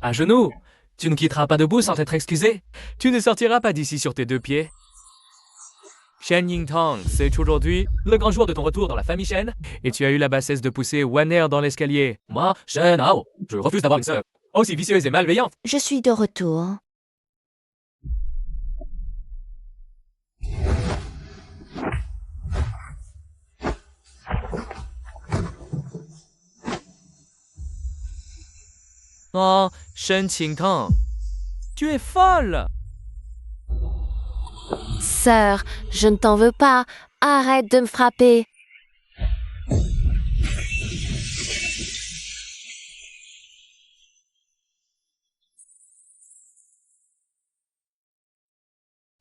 À genoux. Tu ne quitteras pas debout sans t'être excusé. Tu ne sortiras pas d'ici sur tes deux pieds. Shen Yingtang, c'est aujourd'hui le grand jour de ton retour dans la famille Shen, et tu as eu la bassesse de pousser Waner dans l'escalier. Moi, Shen Hao, je refuse d'avoir une sœur aussi vicieuse et malveillante. Je suis de retour. Oh, Shen Qingtang, tu es folle! Sœur, je ne t'en veux pas. Arrête de me frapper.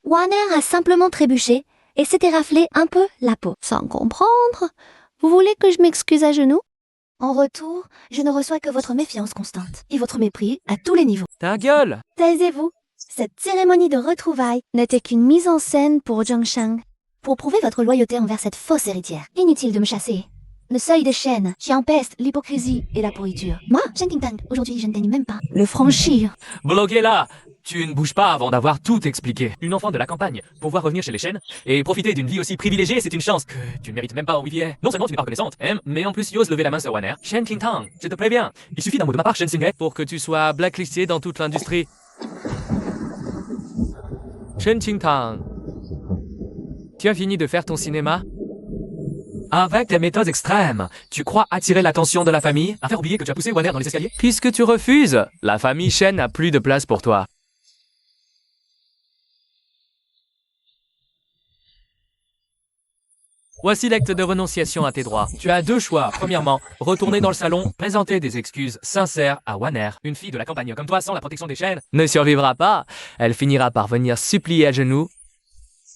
Warner a simplement trébuché et s'était raflé un peu la peau. Sans comprendre. Vous voulez que je m'excuse à genoux? En retour, je ne reçois que votre méfiance constante et votre mépris à tous les niveaux. Ta gueule! Taisez-vous. Cette cérémonie de retrouvailles n'était qu'une mise en scène pour Zhang Shang. Pour prouver votre loyauté envers cette fausse héritière. Inutile de me chasser. Le seuil des chaînes qui empeste l'hypocrisie et la pourriture. Moi, Shen Qingtang, aujourd'hui je ne daigne même pas le franchir. Bloquez-la! Tu ne bouges pas avant d'avoir tout expliqué. Une enfant de la campagne, pouvoir revenir chez les Shen et profiter d'une vie aussi privilégiée, c'est une chance que tu ne mérites même pas, Olivier. Non seulement tu n'es pas reconnaissante, mais en plus tu oses lever la main sur Waner. Shen Qingtang, je te préviens, il suffit d'un mot de ma part, Shen Xinghe, pour que tu sois blacklisté dans toute l'industrie. Shen Qingtang, tu as fini de faire ton cinéma? Avec tes méthodes extrêmes, tu crois attirer l'attention de la famille à faire oublier que tu as poussé Waner dans les escaliers? Puisque tu refuses, la famille Shen n'a plus de place pour toi. Voici l'acte de renonciation à tes droits. Tu as deux choix. Premièrement, retourner dans le salon, présenter des excuses sincères à Waner. Une fille de la campagne comme toi, sans la protection des chaînes, ne survivra pas. Elle finira par venir supplier à genoux.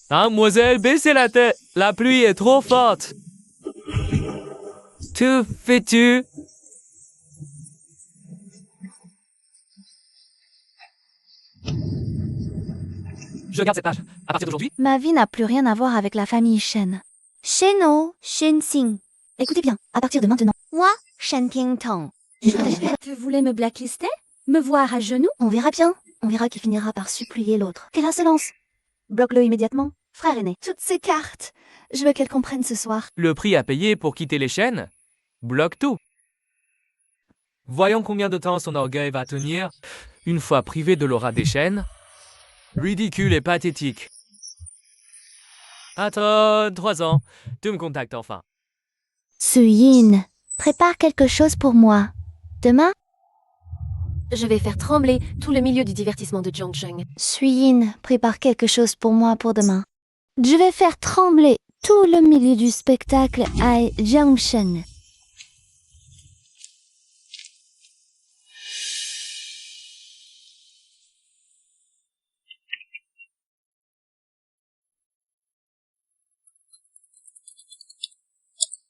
Mademoiselle, baissez la tête. La pluie est trop forte. Que fais-tu? Je garde cette page. À partir d'aujourd'hui, Ma vie n'a plus rien à voir avec la famille Shen. Sheno, Shen-Xing. Écoutez bien, à partir de maintenant. Moi, Shen Qingtang. Tu voulais me blacklister? Me voir à genoux? On verra bien. On verra qui finira par supplier l'autre. Quelle insolence! Bloque-le immédiatement. Frère aîné. Toutes ces cartes. Je veux qu'elle comprenne ce soir. le prix à payer pour quitter les chaînes bloque tout. Voyons combien de temps son orgueil va tenir une fois privé de l'aura des chaînes. Ridicule et pathétique. Attends, 3 ans. Tu me contactes enfin. Suyin, prépare quelque chose pour moi. Demain? Je vais faire trembler tout le milieu du divertissement de Zhongsheng. Suyin, prépare quelque chose pour moi pour demain. Je vais faire trembler tout le milieu du spectacle à Zhongsheng.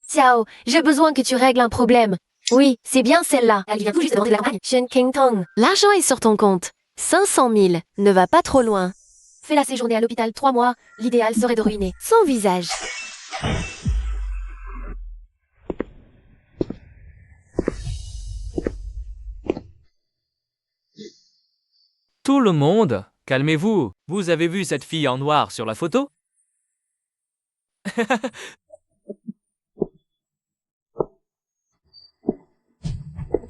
Xiao, j'ai besoin que tu règles un problème. Oui, c'est bien celle-là. Elle vient tout juste de rentrer de la campagne. Shen Qingtang, l'argent est sur ton compte. 500 000, ne va pas trop loin. Fais-la séjourner à l'hôpital 3 mois. L'idéal serait de ruiner son visage. Tout le monde, calmez-vous. Vous avez vu cette fille en noir sur la photo?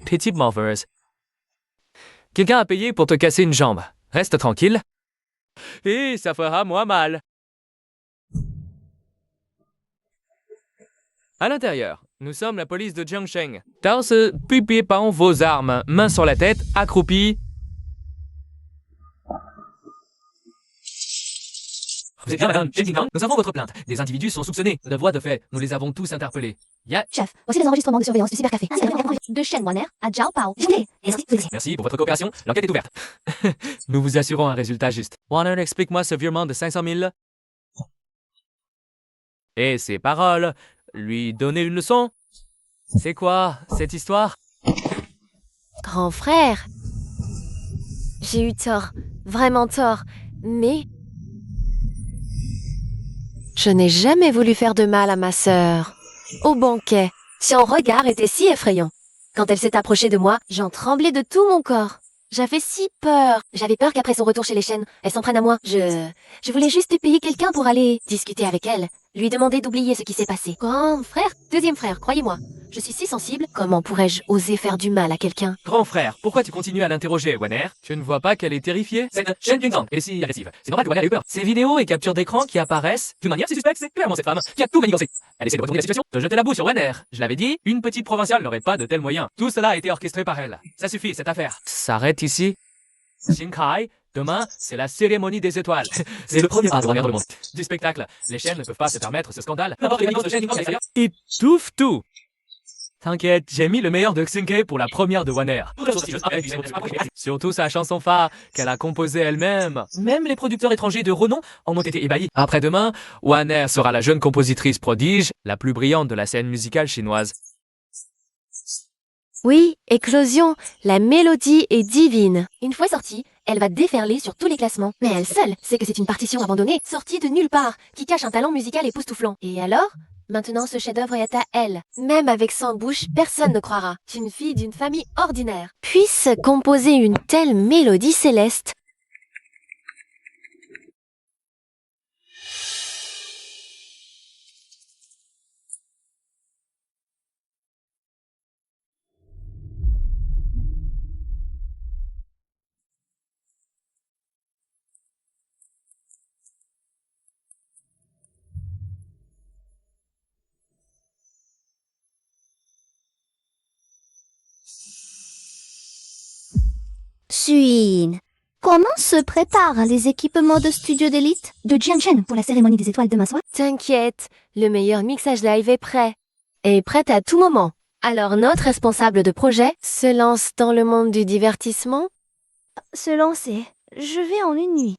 Petite mauvaise. Quelqu'un a payé pour te casser une jambe. Reste tranquille. Et ça fera moins mal. À l'intérieur, nous sommes la police de Zhongsheng. Taos, pupez par vos armes, mains sur la tête, accroupis. Vous êtes bien, madame Shen Qingtang? Nous avons votre plainte. Des individus sont soupçonnés. De voie de fait, nous les avons tous interpellés. Chef, voici les enregistrements de surveillance du cybercafé. De Shen Waner à Zhao Pao. Merci pour votre coopération. L'enquête est ouverte. Nous vous assurons un résultat juste. Warner, explique-moi ce virement de 500 000. Et ses paroles. Lui donner une leçon? C'est quoi, cette histoire? Grand frère, j'ai eu tort, vraiment tort, mais je n'ai jamais voulu faire de mal à ma sœur. Au banquet, son regard était si effrayant. Quand elle s'est approchée de moi, j'en tremblais de tout mon corps. J'avais si peur. J'avais peur qu'après son retour chez les chaînes, elle s'en prenne à moi. Je voulais juste payer quelqu'un pour aller discuter avec elle. Lui demander d'oublier ce qui s'est passé. Grand frère, deuxième frère, croyez-moi. Je suis si sensible. Comment pourrais-je oser faire du mal à quelqu'un? Grand frère, pourquoi tu continues à l'interroger, Wanner? Tu ne vois pas qu'elle est terrifiée? C'est une chaîne d'une gang, elle est si agressive. C'est normal que Wanner ait eu peur. Ces vidéos et captures d'écran qui apparaissent d'une manière si suspecte, c'est clairement cette femme qui a tout manigancé. Elle essaie de retourner la situation, de jeter la boue sur Wanner. Je l'avais dit, une petite provinciale n'aurait pas de tels moyens. Tout cela a été orchestré par elle. Ça suffit, cette affaire. S'arrête ici. Shinkai, demain, c'est la cérémonie des étoiles. C'est le premier acte dans le monde du spectacle. Les chaînes ne peuvent pas se permettre ce scandale. N'importe les manigances de chaînes étouffe tout. T'inquiète, j'ai mis le meilleur de Xinke pour la première de Wanner. Surtout sa chanson phare, qu'elle a composée elle-même. Même les producteurs étrangers de renom en ont été ébahis. Après-demain, Wanner sera la jeune compositrice prodige, la plus brillante de la scène musicale chinoise. Oui, Éclosion, la mélodie est divine. Une fois sortie, elle va déferler sur tous les classements. Mais elle seule sait que c'est une partition abandonnée, sortie de nulle part, qui cache un talent musical époustouflant. Et alors? Maintenant, ce chef-d'œuvre est à elle. Même avec 100 bouches, personne ne croira. Une fille d'une famille ordinaire puisse composer une telle mélodie céleste. Suyin, comment se préparent les équipements de studio d'élite de Jiangshen pour la cérémonie des étoiles demain soir? T'inquiète, le meilleur mixage live est prêt. Et prêt à tout moment. Alors notre responsable de projet se lance dans le monde du divertissement? Se lancer, je vais en une nuit.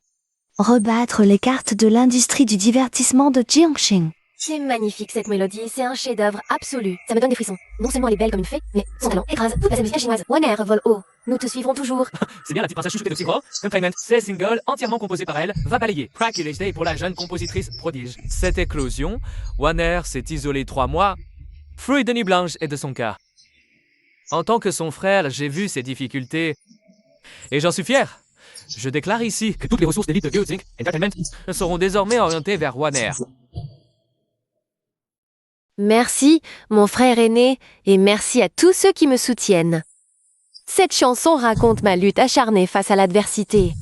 Rebattre les cartes de l'industrie du divertissement de Jiangshen. C'est magnifique cette mélodie, c'est un chef-d'œuvre absolu. Ça me donne des frissons. Non seulement elle est belle comme une fée, mais son talent écrase toute la scène musicale chinoise. Wanner vole haut. Nous te suivrons toujours. C'est bien la petite princesse chouchoutée de Psycho. Entertainment, c'est single entièrement composé par elle, va balayer. Practice Day pour la jeune compositrice prodige. Cette éclosion, Wanner s'est isolé 3 mois, fruit de nuit blanche et de son cas. En tant que son frère, j'ai vu ses difficultés. Et j'en suis fier. Je déclare ici que toutes les ressources d'élite de Goethe Entertainment seront désormais orientées vers Wanner. Merci, mon frère aîné, et merci à tous ceux qui me soutiennent. Cette chanson raconte ma lutte acharnée face à l'adversité.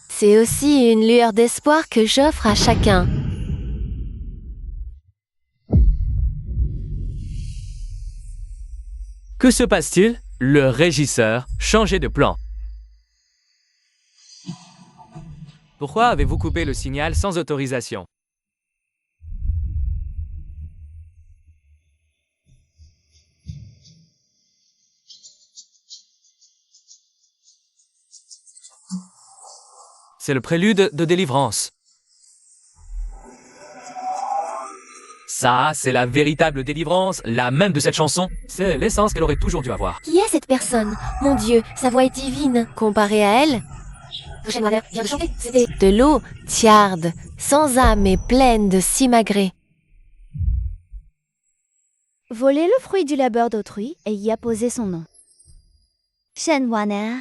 C'est aussi une lueur d'espoir que j'offre à chacun. Que se passe-t-il? Le régisseur changeait de plan. Pourquoi avez-vous coupé le signal sans autorisation? C'est le prélude de délivrance. Ça, c'est la véritable délivrance, la même de cette chanson. C'est l'essence qu'elle aurait toujours dû avoir. Qui est cette personne? Mon Dieu, sa voix est divine. Comparée à elle, Wanner vient de chanter. C'était de l'eau tiarde, sans âme et pleine de simagrées. Voler le fruit du labeur d'autrui et y apposer son nom. Shen Wanner.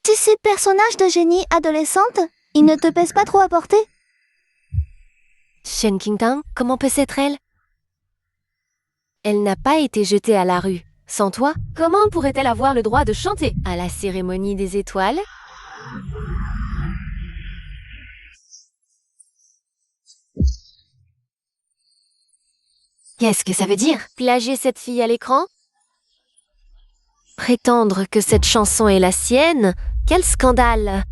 Tissu personnage de génie adolescente, il ne te pèse pas trop à porter? Shen Qingtang, comment peut s'être elle? Elle n'a pas été jetée à la rue. Sans toi, comment pourrait-elle avoir le droit de chanter à la cérémonie des étoiles? Qu'est-ce que ça veut dire? Plagier cette fille à l'écran? Prétendre que cette chanson est la sienne? Quel scandale!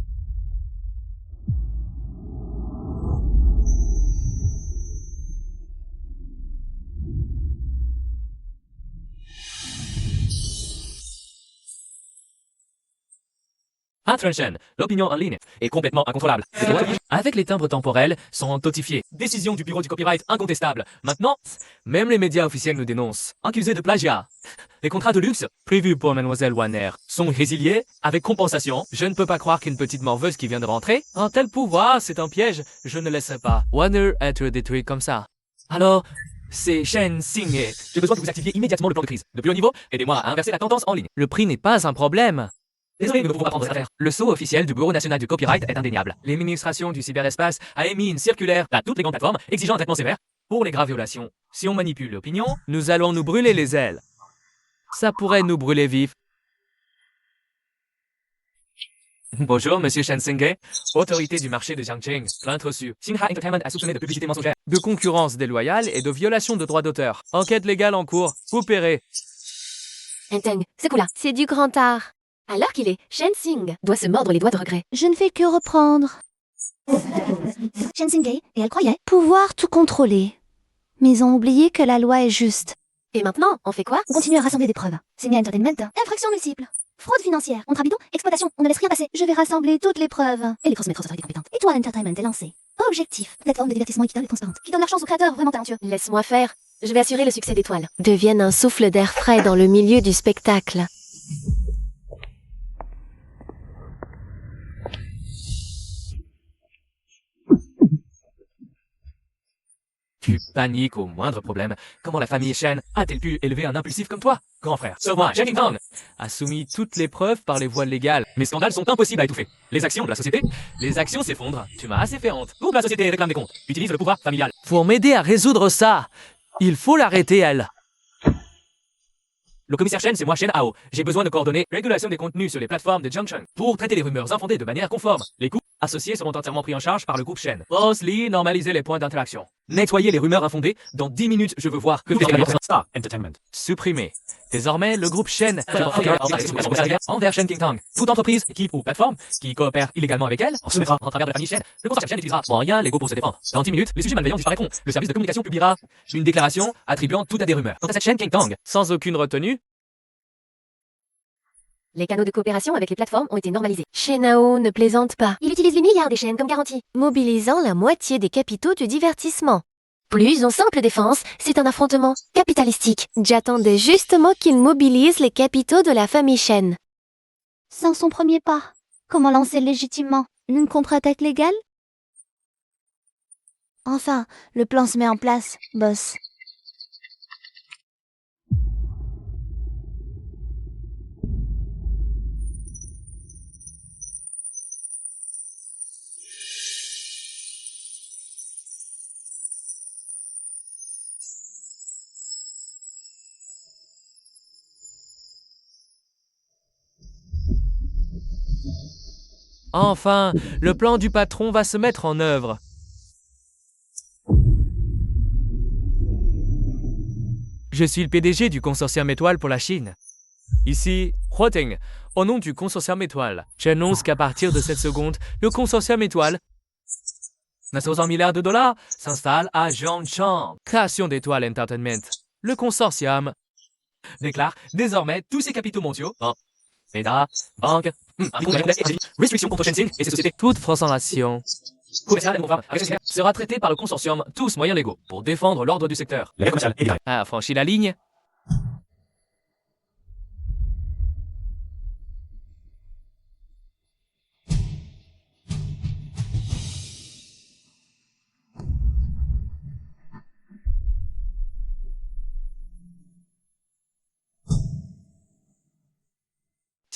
Attention, l'opinion en ligne est complètement incontrôlable. Avec les timbres temporels sont notifiés. Décision du bureau du copyright incontestable. Maintenant, même les médias officiels nous dénoncent, accusés de plagiat. Les contrats de luxe prévus pour Mademoiselle Wanner sont résiliés avec compensation. Je ne peux pas croire qu'une petite morveuse qui vient de rentrer. Un tel pouvoir, c'est un piège. Je ne laisserai pas Wanner être détruit comme ça. Alors, c'est Shen Xinghe. J'ai besoin que vous activiez immédiatement le plan de crise. Depuis le niveau, aidez-moi à inverser la tendance en ligne. Le prix n'est pas un problème. Désolé, nous ne pouvons pas prendre cette affaire. Le sceau officiel du Bureau national du copyright est indéniable. L'administration du cyberespace a émis une circulaire à toutes les grandes plateformes exigeant un traitement sévère pour les graves violations. Si on manipule l'opinion, nous allons nous brûler les ailes. Ça pourrait nous brûler vifs. Bonjour, monsieur Shen Xinghe, autorité du marché de Jiangqing. Plainte reçue. Xinha Entertainment a soupçonné de publicité mensongère, de concurrence déloyale et de violation de droits d'auteur. Enquête légale en cours. Opéré. Enteng, secoue-la. C'est du grand art. À l'heure qu'il est, Shen Xing doit se mordre les doigts de regret. Je ne fais que reprendre. Shen Xinghe, et elle croyait pouvoir tout contrôler. Mais ils ont oublié que la loi est juste. Et maintenant, on fait quoi? On continue à rassembler des preuves. Signer Entertainment. Infractions multiples. Fraude financière. Contrat bidon. Exploitation. On ne laisse rien passer. Je vais rassembler toutes les preuves. Et les transmettre aux autorités compétentes. Étoile Entertainment est lancé. Objectif. Plateforme de divertissement équitable et transparente. Qui donne leur chance aux créateurs vraiment talentueux. Laisse-moi faire. Je vais assurer le succès d'Étoile. Devienne un souffle d'air frais dans le milieu du spectacle. Tu paniques au moindre problème. Comment la famille Shen a-t-elle pu élever un impulsif comme toi? Grand frère, moi, Shen Qingtang, a soumis toutes les preuves par les voies légales. Mes scandales sont impossibles à étouffer. Les actions de la société, les actions s'effondrent. Tu m'as assez fait honte. Groupe la société réclame des comptes. Utilise le pouvoir familial. Pour m'aider à résoudre ça, il faut l'arrêter, elle. Le commissaire Shen, c'est moi, Shen Hao. J'ai besoin de coordonner régulation des contenus sur les plateformes de Jiangcheng pour traiter les rumeurs infondées de manière conforme. Les coûts associés seront entièrement pris en charge par le groupe Shen. Boss-Lee, normaliser les points d'interaction. Nettoyer les rumeurs infondées. Dans 10 minutes, je veux voir que Star Entertainment. supprimer. Désormais, le groupe Shen envers Shen Qingtang. Toute entreprise, équipe ou plateforme qui coopère illégalement avec elle, On se mettra. en travers de la famille Shen, le consortium Shen utilisera moyens légaux pour se défendre. Dans 10 minutes, les sujets malveillants disparaîtront. Le service de communication publiera une déclaration attribuant tout à des rumeurs. Quant à cette Shen Qingtang, sans aucune retenue, Les canaux de coopération avec les plateformes ont été normalisés. Shen Hao ne plaisante pas. Il utilise les milliards des chaînes comme garantie, mobilisant la moitié des capitaux du divertissement. Plus en simple défense, c'est un affrontement capitalistique. J'attendais justement qu'il mobilise les capitaux de la famille Shen. Sans son premier pas. Comment lancer légitimement une contre-attaque légale? Enfin, le plan se met en place, boss. enfin, le plan du patron va se mettre en œuvre. Je suis le PDG du consortium Étoile pour la Chine. Ici, Huoting, au nom du consortium Étoile. J'annonce qu'à partir de cette seconde, le consortium Étoile, 900 milliards de dollars, s'installe à Jiangcheng. Création d'Étoile Entertainment. Le consortium déclare désormais tous ses capitaux mondiaux en Médas, banques, restrictions contre Shenzhen et ses sociétés. Toute transformation sera traitée par le consortium, tous moyens légaux, pour défendre l'ordre du secteur. Les commerciales et direct. A franchi la ligne.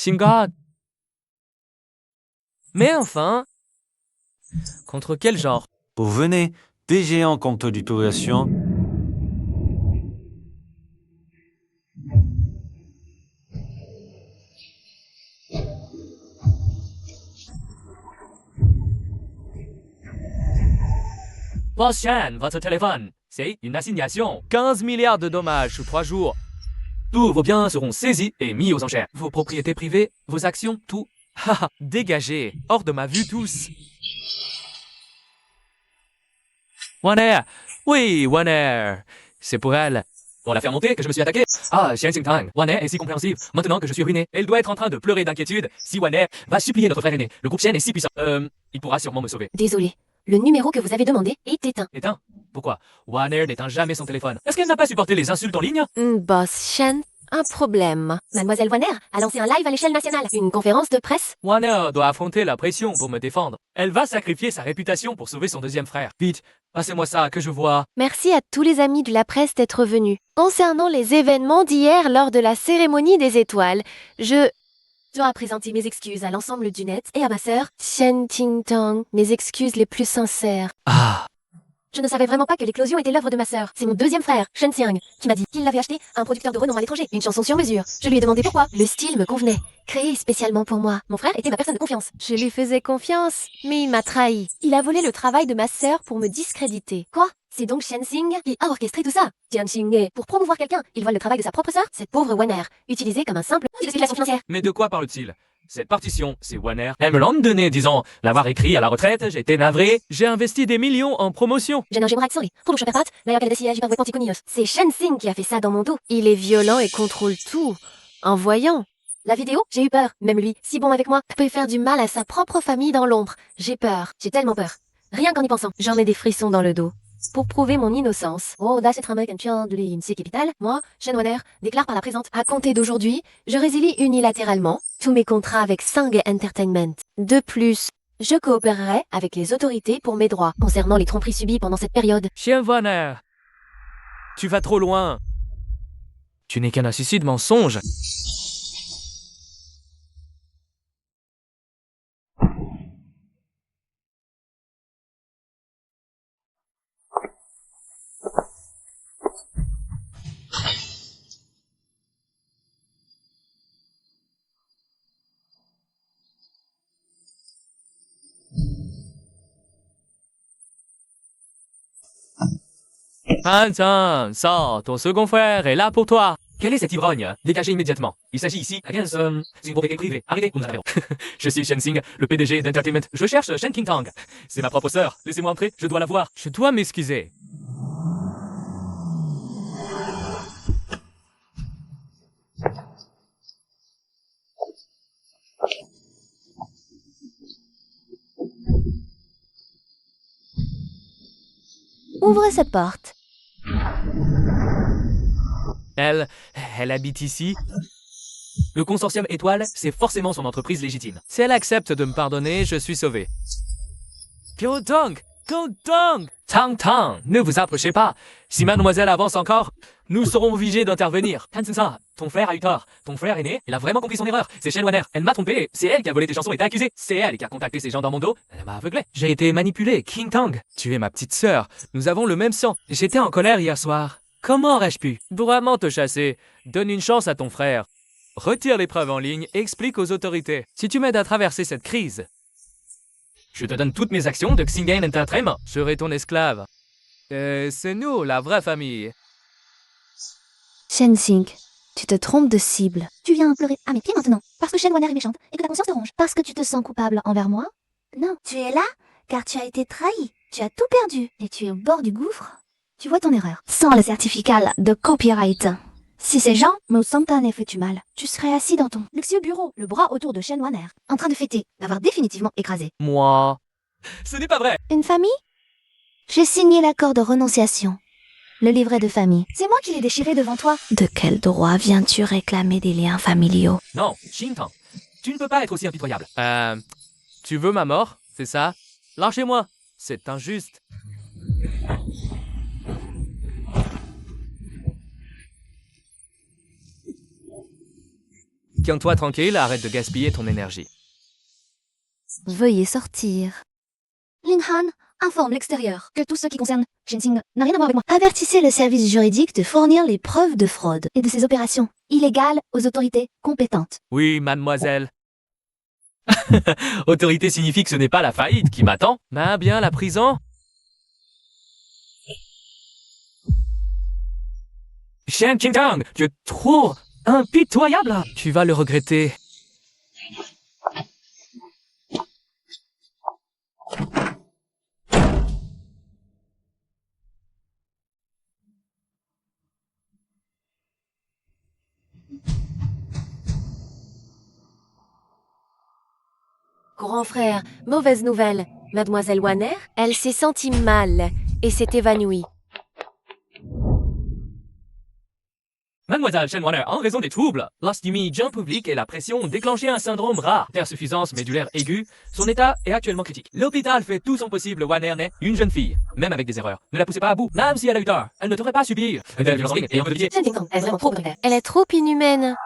Shinga. Mais enfin, contre quel genre? Vous venez des géants comptes d'utilisation. Boss Shen, votre téléphone, c'est une assignation. 15 milliards de dommages sous 3 jours. Tous vos biens seront saisis et mis aux enchères. Vos propriétés privées, vos actions, tout. Haha, dégagez, hors de ma vue tous. One oui, One c'est pour elle. On l'a fait remonter que je me suis attaqué. Ah, Shen Xingtang, One est si compréhensive. Maintenant que je suis ruiné, elle doit être en train de pleurer d'inquiétude. Si One va supplier notre frère aîné, le groupe Shen est si puissant. Il pourra sûrement me sauver. Désolé, le numéro que vous avez demandé est éteint. Éteint? Pourquoi? One n'éteint jamais son téléphone. Est-ce qu'elle n'a pas supporté les insultes en ligne? Boss Shen, Un problème. Mademoiselle Warner a lancé un live à l'échelle nationale. Une conférence de presse. Warner doit affronter la pression pour me défendre. Elle va sacrifier sa réputation pour sauver son deuxième frère. Vite, passez-moi ça, que je vois. Merci à tous les amis de la presse d'être venus. Concernant les événements d'hier lors de la cérémonie des étoiles, je dois présenter mes excuses à l'ensemble du net et à ma sœur, Shen Ting-tong. Mes excuses les plus sincères. Ah, Je ne savais vraiment pas que l'éclosion était l'œuvre de ma sœur. C'est mon deuxième frère, Shen Xiang, qui m'a dit qu'il l'avait acheté à un producteur de renom à l'étranger. Une chanson sur mesure. Je lui ai demandé pourquoi. Le style me convenait. Créé spécialement pour moi. Mon frère était ma personne de confiance. Je lui faisais confiance, mais il m'a trahi. Il a volé le travail de ma sœur pour me discréditer. Quoi? C'est donc Shen Xing qui a orchestré tout ça. Jian Xing, pour promouvoir quelqu'un, il vole le travail de sa propre sœur. Cette pauvre Warner, utilisée comme un simple outil de spéculation financière. mais de quoi parle-t-il? Cette partition, c'est Warner. Elle me l'a donné, disons, l'avoir écrit à la retraite, j'étais navré. J'ai investi des millions en promotion. J'aimerais sorry. Pour le chaperpat, d'ailleurs qu'elle décide à Panticonios. C'est Shen Xing qui a fait ça dans mon dos. Il est violent et contrôle tout. En voyant la vidéo, j'ai eu peur. Même lui, si bon avec moi, peut faire du mal à sa propre famille dans l'ombre. J'ai peur. J'ai tellement peur. Rien qu'en y pensant, j'en ai des frissons dans le dos. Pour prouver mon innocence. Oh, là, c'est un mec de l'INSEE Capital. Moi, Shen Warner, déclare par la présente. À compter d'aujourd'hui, je résilie unilatéralement tous mes contrats avec Sang Entertainment. De plus, je coopérerai avec les autorités pour mes droits concernant les tromperies subies pendant cette période. Chien Warner, tu vas trop loin. Tu n'es qu'un assistant de mensonge. Tiens, ça, ton second frère est là pour toi. Quel est cet ivrogne? Dégagez immédiatement. Il s'agit ici, à 15, c'est une propriété privée. Arrêtez, nous arrêtons. Je suis Shen Xing, le PDG d'Entertainment. Je cherche Shen Ting-tong. C'est ma propre sœur. Laissez-moi entrer, je dois la voir. Je dois m'excuser. Ouvrez cette porte. Elle habite ici. Le consortium Étoile, c'est forcément son entreprise légitime. Si elle accepte de me pardonner, je suis sauvé. Tong, Tang, ne vous approchez pas. Si mademoiselle avance encore, nous serons obligés d'intervenir. Hansen-san, ton frère a eu tort. Ton frère aîné, il a vraiment compris son erreur. C'est Shen Warner. Elle m'a trompé. C'est elle qui a volé tes chansons et t'a accusé. C'est elle qui a contacté ces gens dans mon dos. Elle m'a aveuglé. J'ai été manipulé. King Tang, tu es ma petite sœur. Nous avons le même sang. J'étais en colère hier soir. Comment aurais-je pu vraiment te chasser? Donne une chance à ton frère. Retire les preuves en ligne et explique aux autorités. Si tu m'aides à traverser cette crise, je te donne toutes mes actions de Xingen Entertainment. Je serai ton esclave. C'est nous, la vraie famille. Shen Xing, tu te trompes de cible. Tu viens pleurer à mes pieds maintenant, parce que Shen Warner est méchante et que ta conscience te ronge. Parce que tu te sens coupable envers moi? Non, tu es là car tu as été trahi. Tu as tout perdu et tu es au bord du gouffre. Tu vois ton erreur. Sans le certificat de copyright. Si ces gens me sentent un effet du mal, tu serais assis dans ton luxueux bureau, le bras autour de Shen Warner, en train de fêter d'avoir définitivement écrasé. Moi. Ce n'est pas vrai. Une famille? J'ai signé l'accord de renonciation. Le livret de famille. C'est moi qui l'ai déchiré devant toi. De quel droit viens-tu réclamer des liens familiaux? Non, Xing-tang, tu ne peux pas être aussi impitoyable. Tu veux ma mort, c'est ça? Lâchez-moi. C'est injuste. Tiens-toi tranquille, arrête de gaspiller ton énergie. Veuillez sortir. Ling Han, informe l'extérieur que tout ce qui concerne Shen Xing n'a rien à voir avec moi. Avertissez le service juridique de fournir les preuves de fraude et de ces opérations illégales aux autorités compétentes. Oui, mademoiselle. Autorité signifie que ce n'est pas la faillite qui m'attend, mais bien la prison. Shen Ting-tong, tu es trop impitoyable. Tu vas le regretter. Grand frère, mauvaise nouvelle. Mademoiselle Warner, elle s'est sentie mal et s'est évanouie. Mademoiselle Mademoiselle Shen Wanner, en raison des troubles, l'ostémie publique et la pression ont déclenché un syndrome rare d'insuffisance médulaire aiguë. Son état est actuellement critique. L'hôpital fait tout son possible. Wanner n'est une jeune fille, même avec des erreurs. Ne la poussez pas à bout, même si elle a eu tort. Elle ne devrait pas subir de la violence en ligne et un peu de pitié. Elle est vraiment trop autoritaire. Elle est trop inhumaine.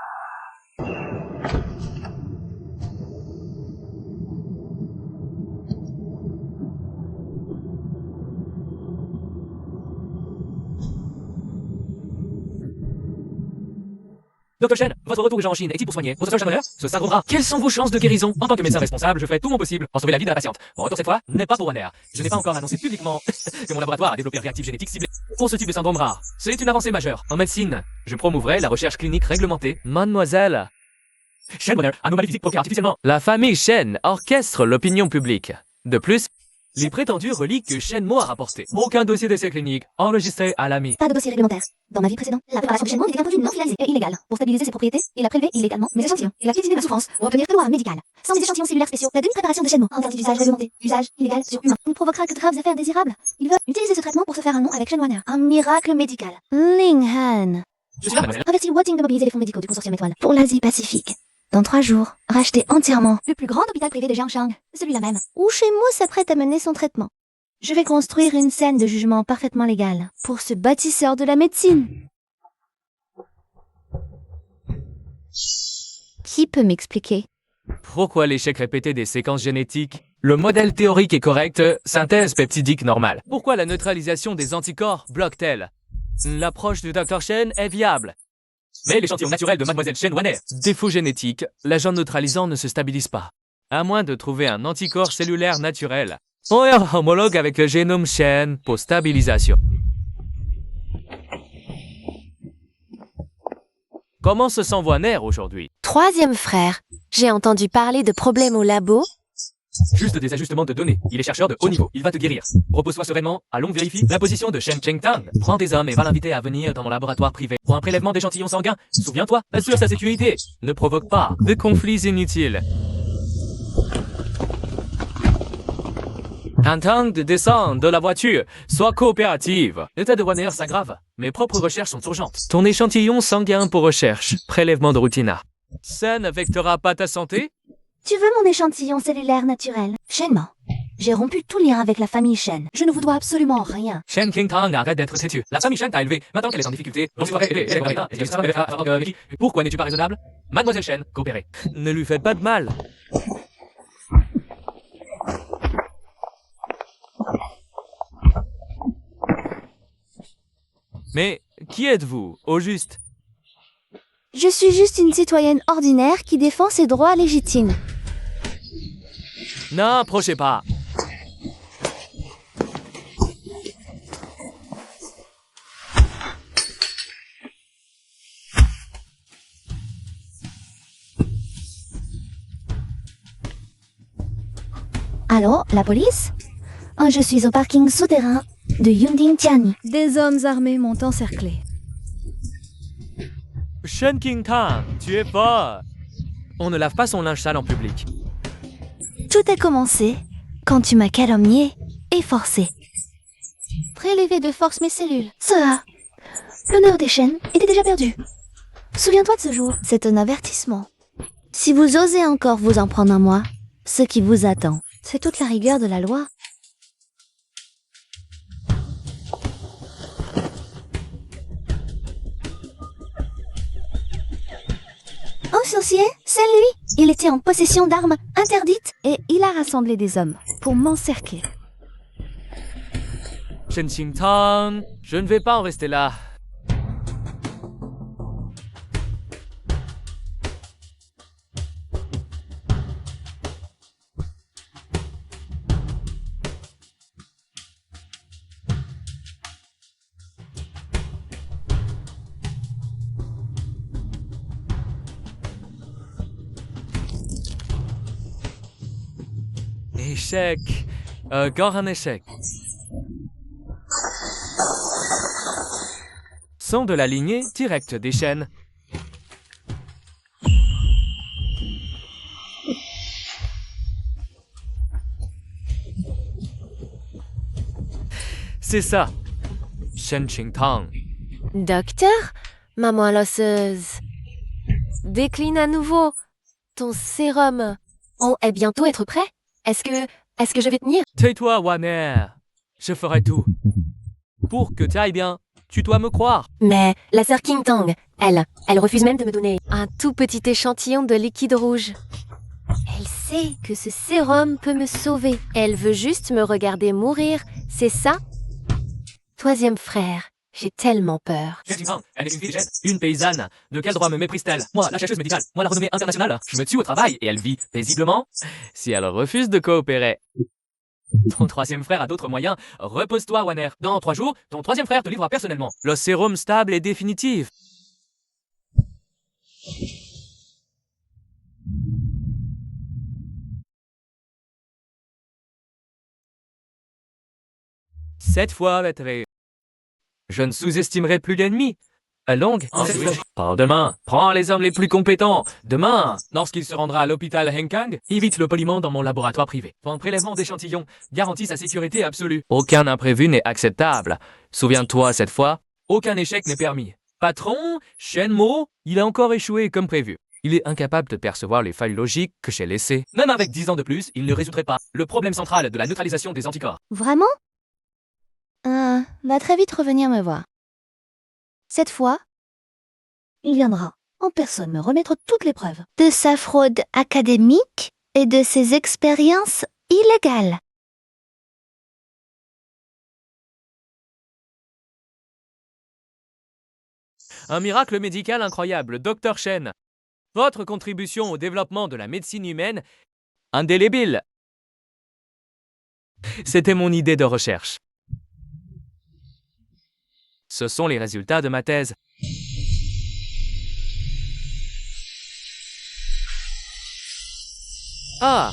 Dr. Shen, votre retour urgent en Chine est-il pour soigner votre seul Shen Wanner ce syndrome rare? Quelles sont vos chances de guérison? En tant que médecin responsable, je fais tout mon possible pour sauver la vie de la patiente. Mon retour cette fois n'est pas pour Wanner. Je n'ai pas encore annoncé publiquement que mon laboratoire a développé un réactif génétique ciblé pour ce type de syndrome rare. C'est une avancée majeure. En médecine, je promouvrai la recherche clinique réglementée. Mademoiselle Shen Wanner, anomalie physique provoquée artificiellement. La famille Shen orchestre l'opinion publique. De plus, les prétendues reliques que Shenmue a rapportées. Aucun dossier d'essai clinique enregistré à l'AMI. Pas de dossier réglementaire. Dans ma vie précédente, la préparation de Shenmue était entendu non finalisée et illégale. Pour stabiliser ses propriétés, il a prélevé illégalement mes échantillons. Il a piétiné ma souffrance pour obtenir que loi médicale. Sans les échantillons cellulaires spéciaux, la demi-préparation de Shenmue, interdit d'usage réglementé, usage illégal sur humain, ne provoquera que de graves effets indésirables. Il veut utiliser ce traitement pour se faire un nom avec Shen Wanner. Un miracle médical. Ling Han. Je suis là, mademoiselle. Investit Wating de mobiliser les fonds médicaux du consortium étoile pour l'Asie-Pacifique. Dans 3 jours, racheter entièrement le plus grand hôpital privé de Jiangshang, celui-là même, où Shenmue s'apprête à mener son traitement. Je vais construire une scène de jugement parfaitement légale pour ce bâtisseur de la médecine. Qui peut m'expliquer? Pourquoi l'échec répété des séquences génétiques? Le modèle théorique est correct, synthèse peptidique normale. Pourquoi la neutralisation des anticorps bloque-t-elle? L'approche du Dr. Shen est viable. Mais l'échantillon naturel de Mademoiselle Shen Wanner. Défaut génétique, l'agent neutralisant ne se stabilise pas. À moins de trouver un anticorps cellulaire naturel. Ou homologue avec le génome Shen pour stabilisation. Comment se sent Wanner aujourd'hui? 3e frère. J'ai entendu parler de problèmes au labo. Juste des ajustements de données. Il est chercheur de haut niveau. Il va te guérir. Repose-toi sereinement. Allons vérifier la position de Shen Chengtang. Prends des hommes et va l'inviter à venir dans mon laboratoire privé pour un prélèvement d'échantillons sanguins. Souviens-toi, assure sa sécurité. Ne provoque pas de conflits inutiles. Tang de descendre de la voiture. Sois coopérative. L'état de Wanner s'aggrave. Mes propres recherches sont urgentes. Ton échantillon sanguin pour recherche. Prélèvement de routine. Ça n'affectera pas ta santé? Tu veux mon échantillon cellulaire naturel? Shenmue. J'ai rompu tout lien avec la famille Shen. Je ne vous dois absolument rien. Shen Qingtang arrête d'être têtu. La famille Shen t'a élevé. Maintenant qu'elle est en difficulté, pourquoi n'es-tu pas raisonnable? Mademoiselle Shen, coopérez. Ne lui faites pas de mal. Mais qui êtes-vous, au juste? Je suis juste une citoyenne ordinaire qui défend ses droits légitimes. N'approchez pas. Allô, la police? Oh, je suis au parking souterrain de Yunding Tiani. Des hommes armés m'ont encerclé. Shen Qingtang, tu es fort. On ne lave pas son linge sale en public. Tout a commencé quand tu m'as calomnié et forcé. Prélever de force mes cellules. Ça, l'honneur des Shen était déjà perdu. Souviens-toi de ce jour. C'est un avertissement. Si vous osez encore vous en prendre à moi, ce qui vous attend, c'est toute la rigueur de la loi. Oh, sorcier, c'est lui. Il était en possession d'armes interdites et il a rassemblé des hommes pour m'encercler. Shen Qingtang, je ne vais pas en rester là. Échec. Encore un échec. Sont de la lignée directe des Shen. C'est ça. Shen Qingtang. Docteur, Maman l'osseuse. Décline à nouveau. Ton sérum. On est bientôt être prêt? Est-ce que je vais tenir? Tais-toi, Warner. Je ferai tout. Pour que tu ailles bien, tu dois me croire. Mais la sœur King Tang, elle refuse même de me donner un tout petit échantillon de liquide rouge. Elle sait que ce sérum peut me sauver. Elle veut juste me regarder mourir, c'est ça? Troisième frère, j'ai tellement peur. Elle est une fille, une paysanne. De quel droit me méprise-t-elle? Moi, la chercheuse médicale, moi, la renommée internationale. Je me tue au travail et elle vit paisiblement. Si elle refuse de coopérer. Ton troisième frère a d'autres moyens. Repose-toi, Warner. Dans 3 jours, ton troisième frère te livrera personnellement le sérum stable et définitif. Cette fois, maître. Je ne sous-estimerai plus l'ennemi. Longue. Par demain, prends les hommes les plus compétents. Demain, lorsqu'il se rendra à l'hôpital Henkang, évite le poliment dans mon laboratoire privé. Ton prélèvement d'échantillons garantit sa sécurité absolue. Aucun imprévu n'est acceptable. Souviens-toi cette fois, aucun échec n'est permis. Patron, Shenmue, il a encore échoué comme prévu. Il est incapable de percevoir les failles logiques que j'ai laissées. Même avec 10 ans de plus, il ne résoudrait pas le problème central de la neutralisation des anticorps. Vraiment? Va très vite revenir me voir. Cette fois, il viendra en personne me remettre toutes les preuves de sa fraude académique et de ses expériences illégales. Un miracle médical incroyable, Dr Shen. Votre contribution au développement de la médecine humaine, indélébile. C'était mon idée de recherche. Ce sont les résultats de ma thèse. Ah!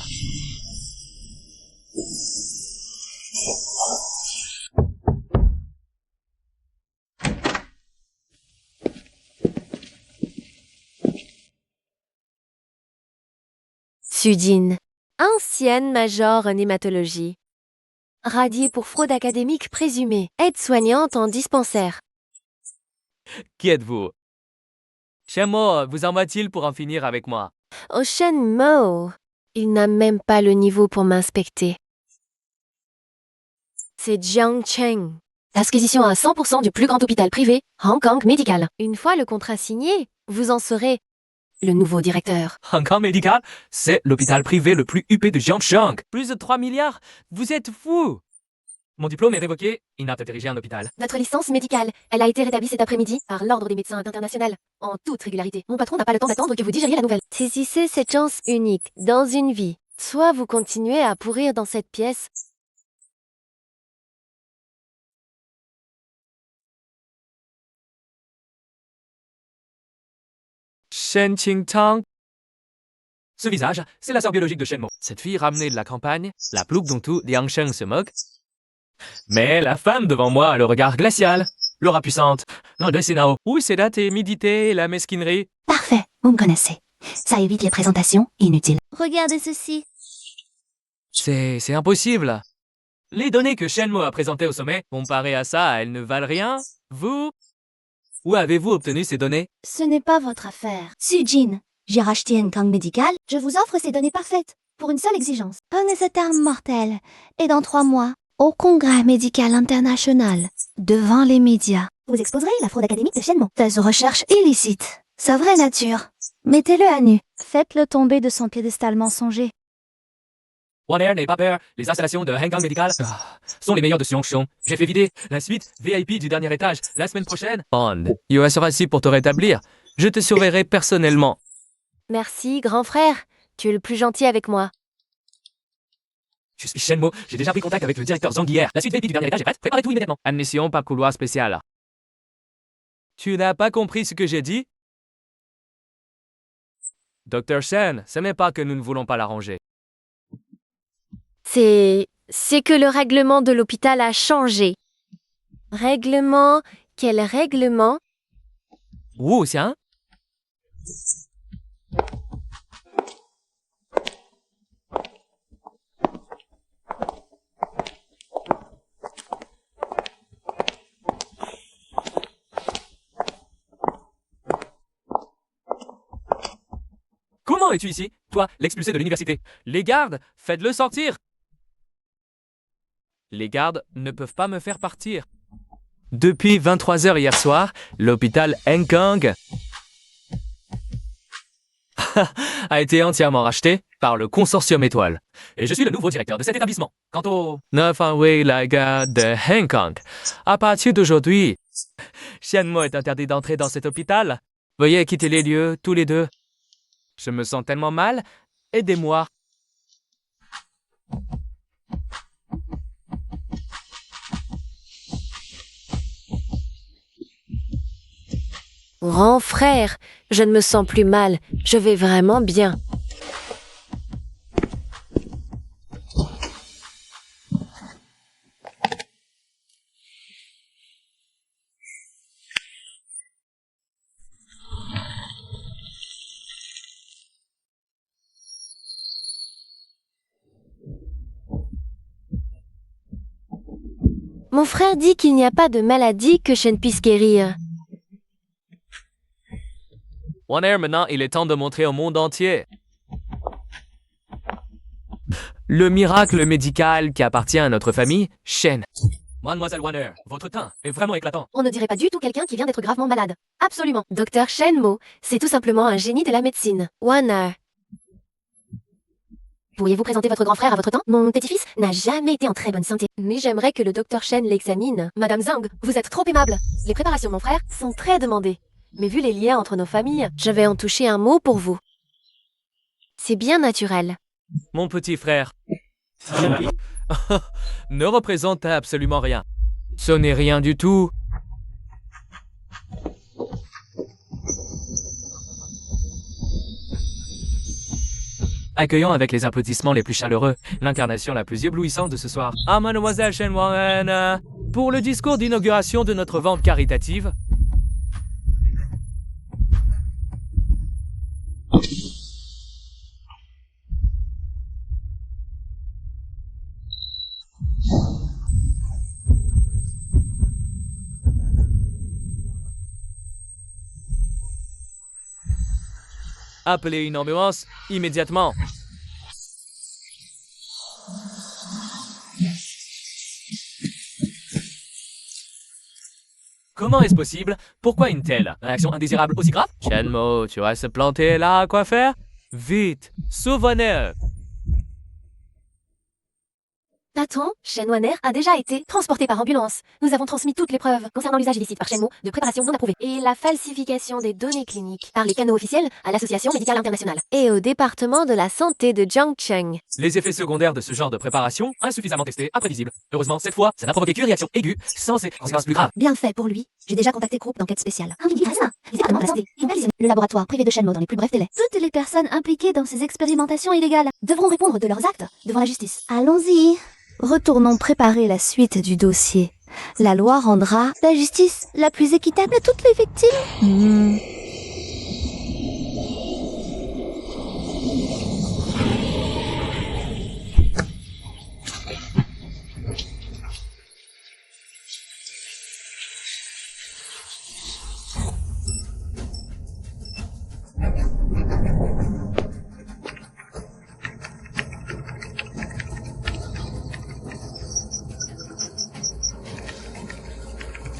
Sujin, ancienne major en hématologie. Radiée pour fraude académique présumée, aide-soignante en dispensaire. Qui êtes-vous? Shenmue vous envoie-t-il pour en finir avec moi? Ocean Mo, il n'a même pas le niveau pour m'inspecter. C'est Jiang Cheng. L'acquisition à 100% du plus grand hôpital privé, Hong Kong Medical. Une fois le contrat signé, vous en serez le nouveau directeur. Hong Kong Medical, c'est l'hôpital privé le plus huppé de Jiangshang. Plus de 3 milliards? Vous êtes fou! Mon diplôme est révoqué, inapte à diriger un hôpital. Votre licence médicale, elle a été rétablie cet après-midi par l'Ordre des médecins international, en toute régularité. Mon patron n'a pas le temps d'attendre que vous digériez la nouvelle. Saisissez cette chance unique dans une vie. Soit vous continuez à pourrir dans cette pièce, Shen Qingtang. Ce visage, c'est la sœur biologique de Shenmue. Cette fille ramenée de la campagne, la plouc dont tout Liangsheng se moque. Mais la femme devant moi a le regard glacial, l'aura puissante, l'anglais Nao. Où c'est la timidité et la mesquinerie? Parfait, vous me connaissez. Ça évite les présentations inutiles. Regardez ceci. C'est impossible. Les données que Shenmue a présentées au sommet, comparées à ça, elles ne valent rien. Vous? Où avez-vous obtenu ces données? Ce n'est pas votre affaire. Sujin, j'ai racheté Hong Kong Medical. Je vous offre ces données parfaites, pour une seule exigence. Prenez cette arme mortelle, et dans 3 mois, au Congrès médical international, devant les médias, vous exposerez la fraude académique de Shenmue. Thèse de recherche illicite, sa vraie nature. Mettez-le à nu. Faites-le tomber de son piédestal mensonger. Warner n'est pas peur, les installations de Hong Kong Medical sont les meilleures de Xiongshong. J'ai fait vider la suite VIP du dernier étage la semaine prochaine. Bond, il sera ici pour te rétablir. Je te surveillerai personnellement. merci, grand frère. Tu es le plus gentil avec moi. Je suis Shenmue, j'ai déjà pris contact avec le directeur Zhang hier. La suite VIP du dernier étage est prête, préparez tout immédiatement. Admission par couloir spécial. Tu n'as pas compris ce que j'ai dit? Dr Shen, ce n'est pas que nous ne voulons pas l'arranger. C'est que le règlement de l'hôpital a changé. Règlement? Quel règlement? Wu Xiang? Comment es-tu ici? Toi, l'expulsé de l'université. Les gardes, faites-le sortir. Les gardes ne peuvent pas me faire partir. Depuis 23h hier soir, l'hôpital Henkang a été entièrement racheté par le consortium Étoile. Et je suis le nouveau directeur de cet établissement. Quant au 9 la gare de Henkang, à partir d'aujourd'hui, Shenmo est interdit d'entrer dans cet hôpital. Veuillez quitter les lieux, tous les deux. Je me sens tellement mal. Aidez-moi. Grand frère, je ne me sens plus mal. Je vais vraiment bien. Mon frère dit qu'il n'y a pas de maladie que je ne puisse guérir. Warner, maintenant, il est temps de montrer au monde entier le miracle médical qui appartient à notre famille, Shen. Mademoiselle Warner, votre teint est vraiment éclatant. On ne dirait pas du tout quelqu'un qui vient d'être gravement malade. Absolument. Docteur Shenmo, c'est tout simplement un génie de la médecine. Warner. Pourriez-vous présenter votre grand frère à votre temps? Mon petit-fils n'a jamais été en très bonne santé. Mais j'aimerais que le docteur Shen l'examine. Madame Zhang, vous êtes trop aimable. Les préparations de mon frère sont très demandées. Mais vu les liens entre nos familles, je vais en toucher un mot pour vous. C'est bien naturel. Mon petit frère ne représente absolument rien. Ce n'est rien du tout. Accueillons avec les applaudissements les plus chaleureux l'incarnation la plus éblouissante de ce soir. Ah, mademoiselle Shen Warren, pour le discours d'inauguration de notre vente caritative. Appelez une ambulance immédiatement. Comment est-ce possible? Pourquoi une telle réaction indésirable aussi grave? Shenmo, tu restes planté là, quoi faire? Vite, sauve-nous! Attends, Shen Warner a déjà été transporté par ambulance. Nous avons transmis toutes les preuves concernant l'usage illicite par Shenmo de préparations non approuvées et la falsification des données cliniques par les canaux officiels à l'Association médicale internationale et au département de la santé de Jiangcheng. Les effets secondaires de ce genre de préparation, insuffisamment testés, imprévisibles. Heureusement, cette fois, ça n'a provoqué qu'une réaction aiguë, sans conséquences plus graves. Bien fait pour lui. J'ai déjà contacté le groupe d'enquête spéciale. Le laboratoire privé de Shenmo dans les plus brefs délais. Toutes les personnes impliquées dans ces expérimentations illégales devront répondre de leurs actes devant la justice. Allons-y. Retournons préparer la suite du dossier. La loi rendra la justice la plus équitable à toutes les victimes.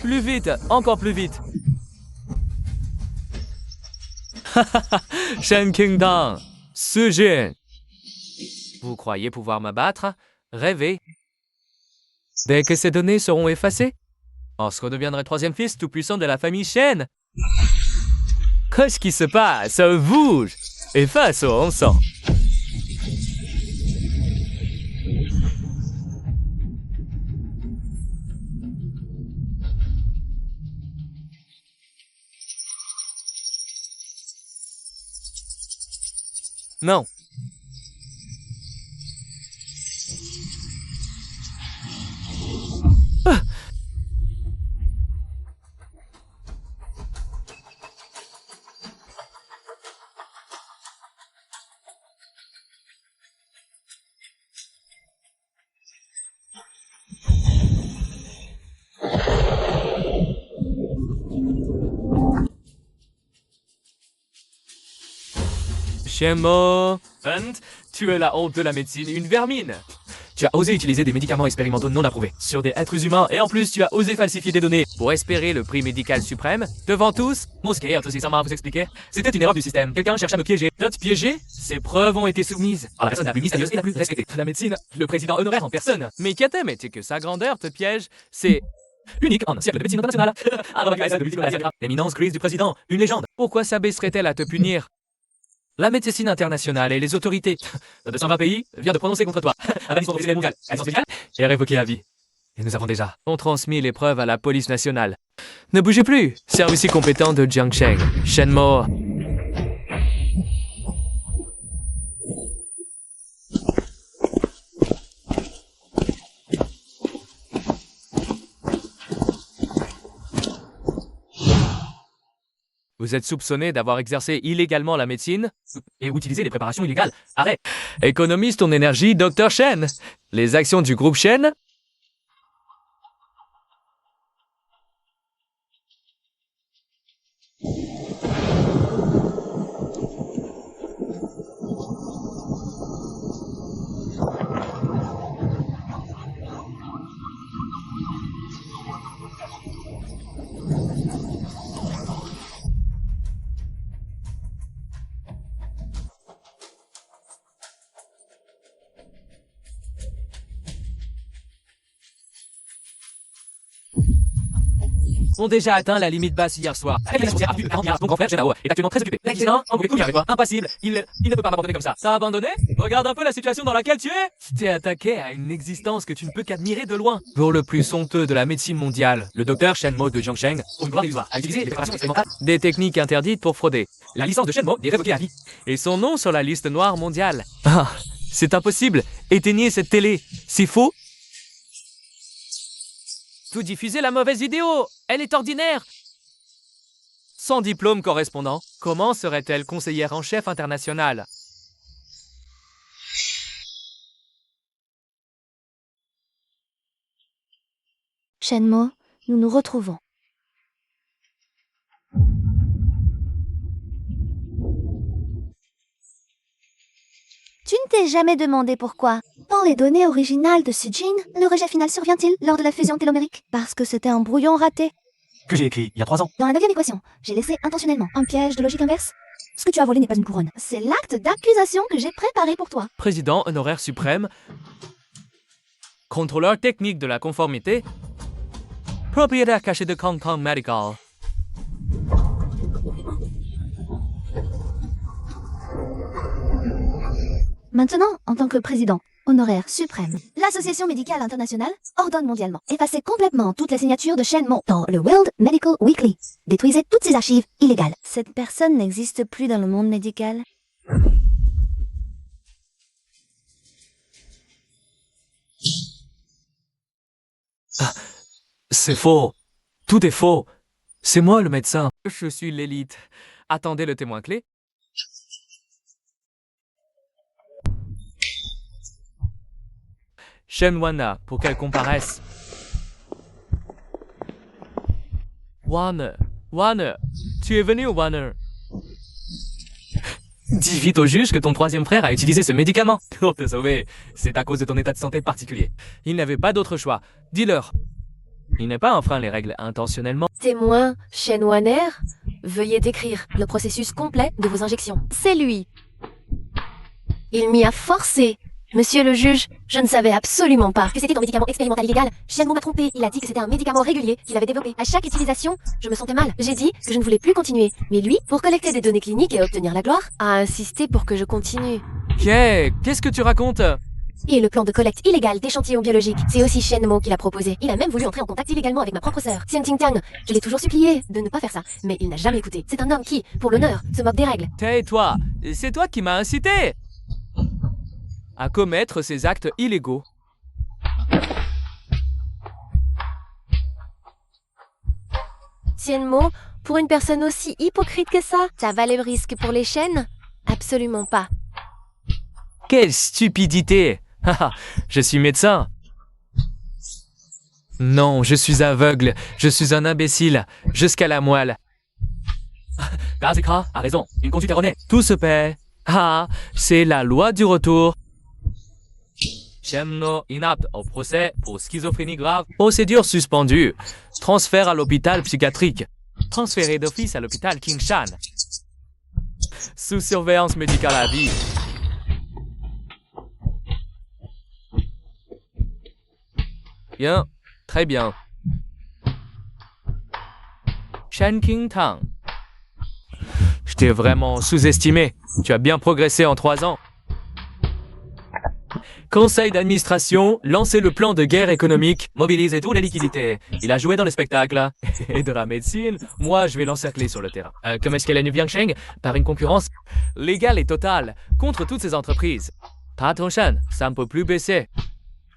Plus vite, encore plus vite. Shen Qingdang, Sujin. Vous croyez pouvoir m'abattre? Rêvez. Dès que ces données seront effacées, on se redeviendrait troisième fils tout-puissant de la famille Shen. Qu'est-ce qui se passe? Bouge et face au sang. Non. Ah. Shenmo, Hunt, tu es la honte de la médecine, une vermine. Tu as osé utiliser des médicaments expérimentaux non approuvés sur des êtres humains et en plus tu as osé falsifier des données pour espérer le prix médical suprême devant tous. Mosquée, ça vous expliquer. C'était une erreur du système. Quelqu'un cherche à me piéger. Note piégé. Ces preuves ont été soumises par la personne la plus mystérieuse et la plus respectée. La médecine, le président honoraire en personne. Mais c'est que sa grandeur te piège, c'est unique en un siècle de médecine internationale. L'éminence grise du président, une légende. Pourquoi s'abaisserait-elle à te punir? La médecine internationale et les autorités de 220 pays viennent de prononcer contre toi un bannissement professionnel mondial. Elles sont spéciales et révoquées à vie. Et nous avons déjà transmis les preuves à la police nationale. Ne bougez plus, service compétent de Jiangsheng. Shenmo. Vous êtes soupçonné d'avoir exercé illégalement la médecine et utilisé des préparations illégales. Arrête. Économise ton énergie, Dr. Shen. Les actions du groupe Shen. Ont déjà atteint la limite basse hier soir. Mon grand frère Shenhao est actuellement très occupé. L'excellent, on pouvait courir avec toi. Impassible. Il ne peut pas m'abandonner comme ça. T'as abandonné? Regarde un peu la situation dans laquelle tu es. Tu t'es attaqué à une existence que tu ne peux qu'admirer de loin. Pour le plus honteux de la médecine mondiale, le docteur Shenmo de Jiangsheng, pour une gloire illusoire, a utilisé des préparations expérimentales. Des techniques interdites pour frauder. La licence de Shenmo est révoquée à vie. Et son nom sur la liste noire mondiale. Ah, c'est impossible. Éteignez cette télé. C'est faux. Vous diffusez la mauvaise vidéo. Elle est ordinaire. Sans diplôme correspondant, comment serait-elle conseillère en chef internationale? Shenmo, nous nous retrouvons. Tu ne t'es jamais demandé pourquoi. Dans les données originales de ce gène, le rejet final survient-il lors de la fusion télomérique? Parce que c'était un brouillon raté. Que j'ai écrit il y a 3 ans. Dans la 9e équation, j'ai laissé intentionnellement un piège de logique inverse. Ce que tu as volé n'est pas une couronne. C'est l'acte d'accusation que j'ai préparé pour toi. Président honoraire suprême, contrôleur technique de la conformité, propriétaire caché de Kong Kong Medical. Maintenant, en tant que président honoraire suprême, l'Association médicale internationale ordonne mondialement effacer complètement toutes les signatures de Shenmo dans le World Medical Weekly. Détruisez toutes ces archives illégales. Cette personne n'existe plus dans le monde médical. C'est faux. Tout est faux. C'est moi le médecin. Je suis l'élite. Attendez le témoin clé. Shen Wana, pour qu'elle comparaisse. Warner, tu es venu au Warner. Dis vite au juge que ton 3e frère a utilisé ce médicament pour te sauver. C'est à cause de ton état de santé particulier. Il n'avait pas d'autre choix. Dis-leur. Il n'est pas enfreint les règles intentionnellement. Témoin, Shen Waner, veuillez décrire le processus complet de vos injections. C'est lui. Il m'y a forcé. Monsieur le juge, je ne savais absolument pas que c'était un médicament expérimental illégal. Shenmo m'a trompé. Il a dit que c'était un médicament régulier qu'il avait développé. À chaque utilisation, je me sentais mal. J'ai dit que je ne voulais plus continuer. Mais lui, pour collecter des données cliniques et obtenir la gloire, a insisté pour que je continue. Qu'est-ce que tu racontes? Et le plan de collecte illégale d'échantillons biologiques, c'est aussi Shenmo qui l'a proposé. Il a même voulu entrer en contact illégalement avec ma propre sœur, Xian Tang. Je l'ai toujours supplié de ne pas faire ça, mais il n'a jamais écouté. C'est un homme qui, pour l'honneur, se moque des règles. Tais-toi. C'est toi qui m'as incité à commettre ces actes illégaux. Shenmo, pour une personne aussi hypocrite que ça, ça valait le risque pour les chaînes? Absolument pas. Quelle stupidité! Je suis médecin. Non, je suis aveugle. Je suis un imbécile. Jusqu'à la moelle. Gazekra a raison. Une conduite erronée. Tout se paie. Ah, c'est la loi du retour. Shen No inapte au procès pour schizophrénie grave. Procédure suspendue. Transfert à l'hôpital psychiatrique. Transféré d'office à l'hôpital Kingshan. Sous surveillance médicale à vie. Bien, très bien. Shen King Tang. Je t'ai vraiment sous-estimé. Tu as bien progressé en 3 ans. Conseil d'administration, lancez le plan de guerre économique, mobilisez toutes les liquidités. Il a joué dans le spectacle et de la médecine. Moi, je vais l'encercler sur le terrain. Comment est-ce qu'elle a Liang Sheng? Par une concurrence légale et totale contre toutes ces entreprises. Patron Shen, ça ne peut plus baisser.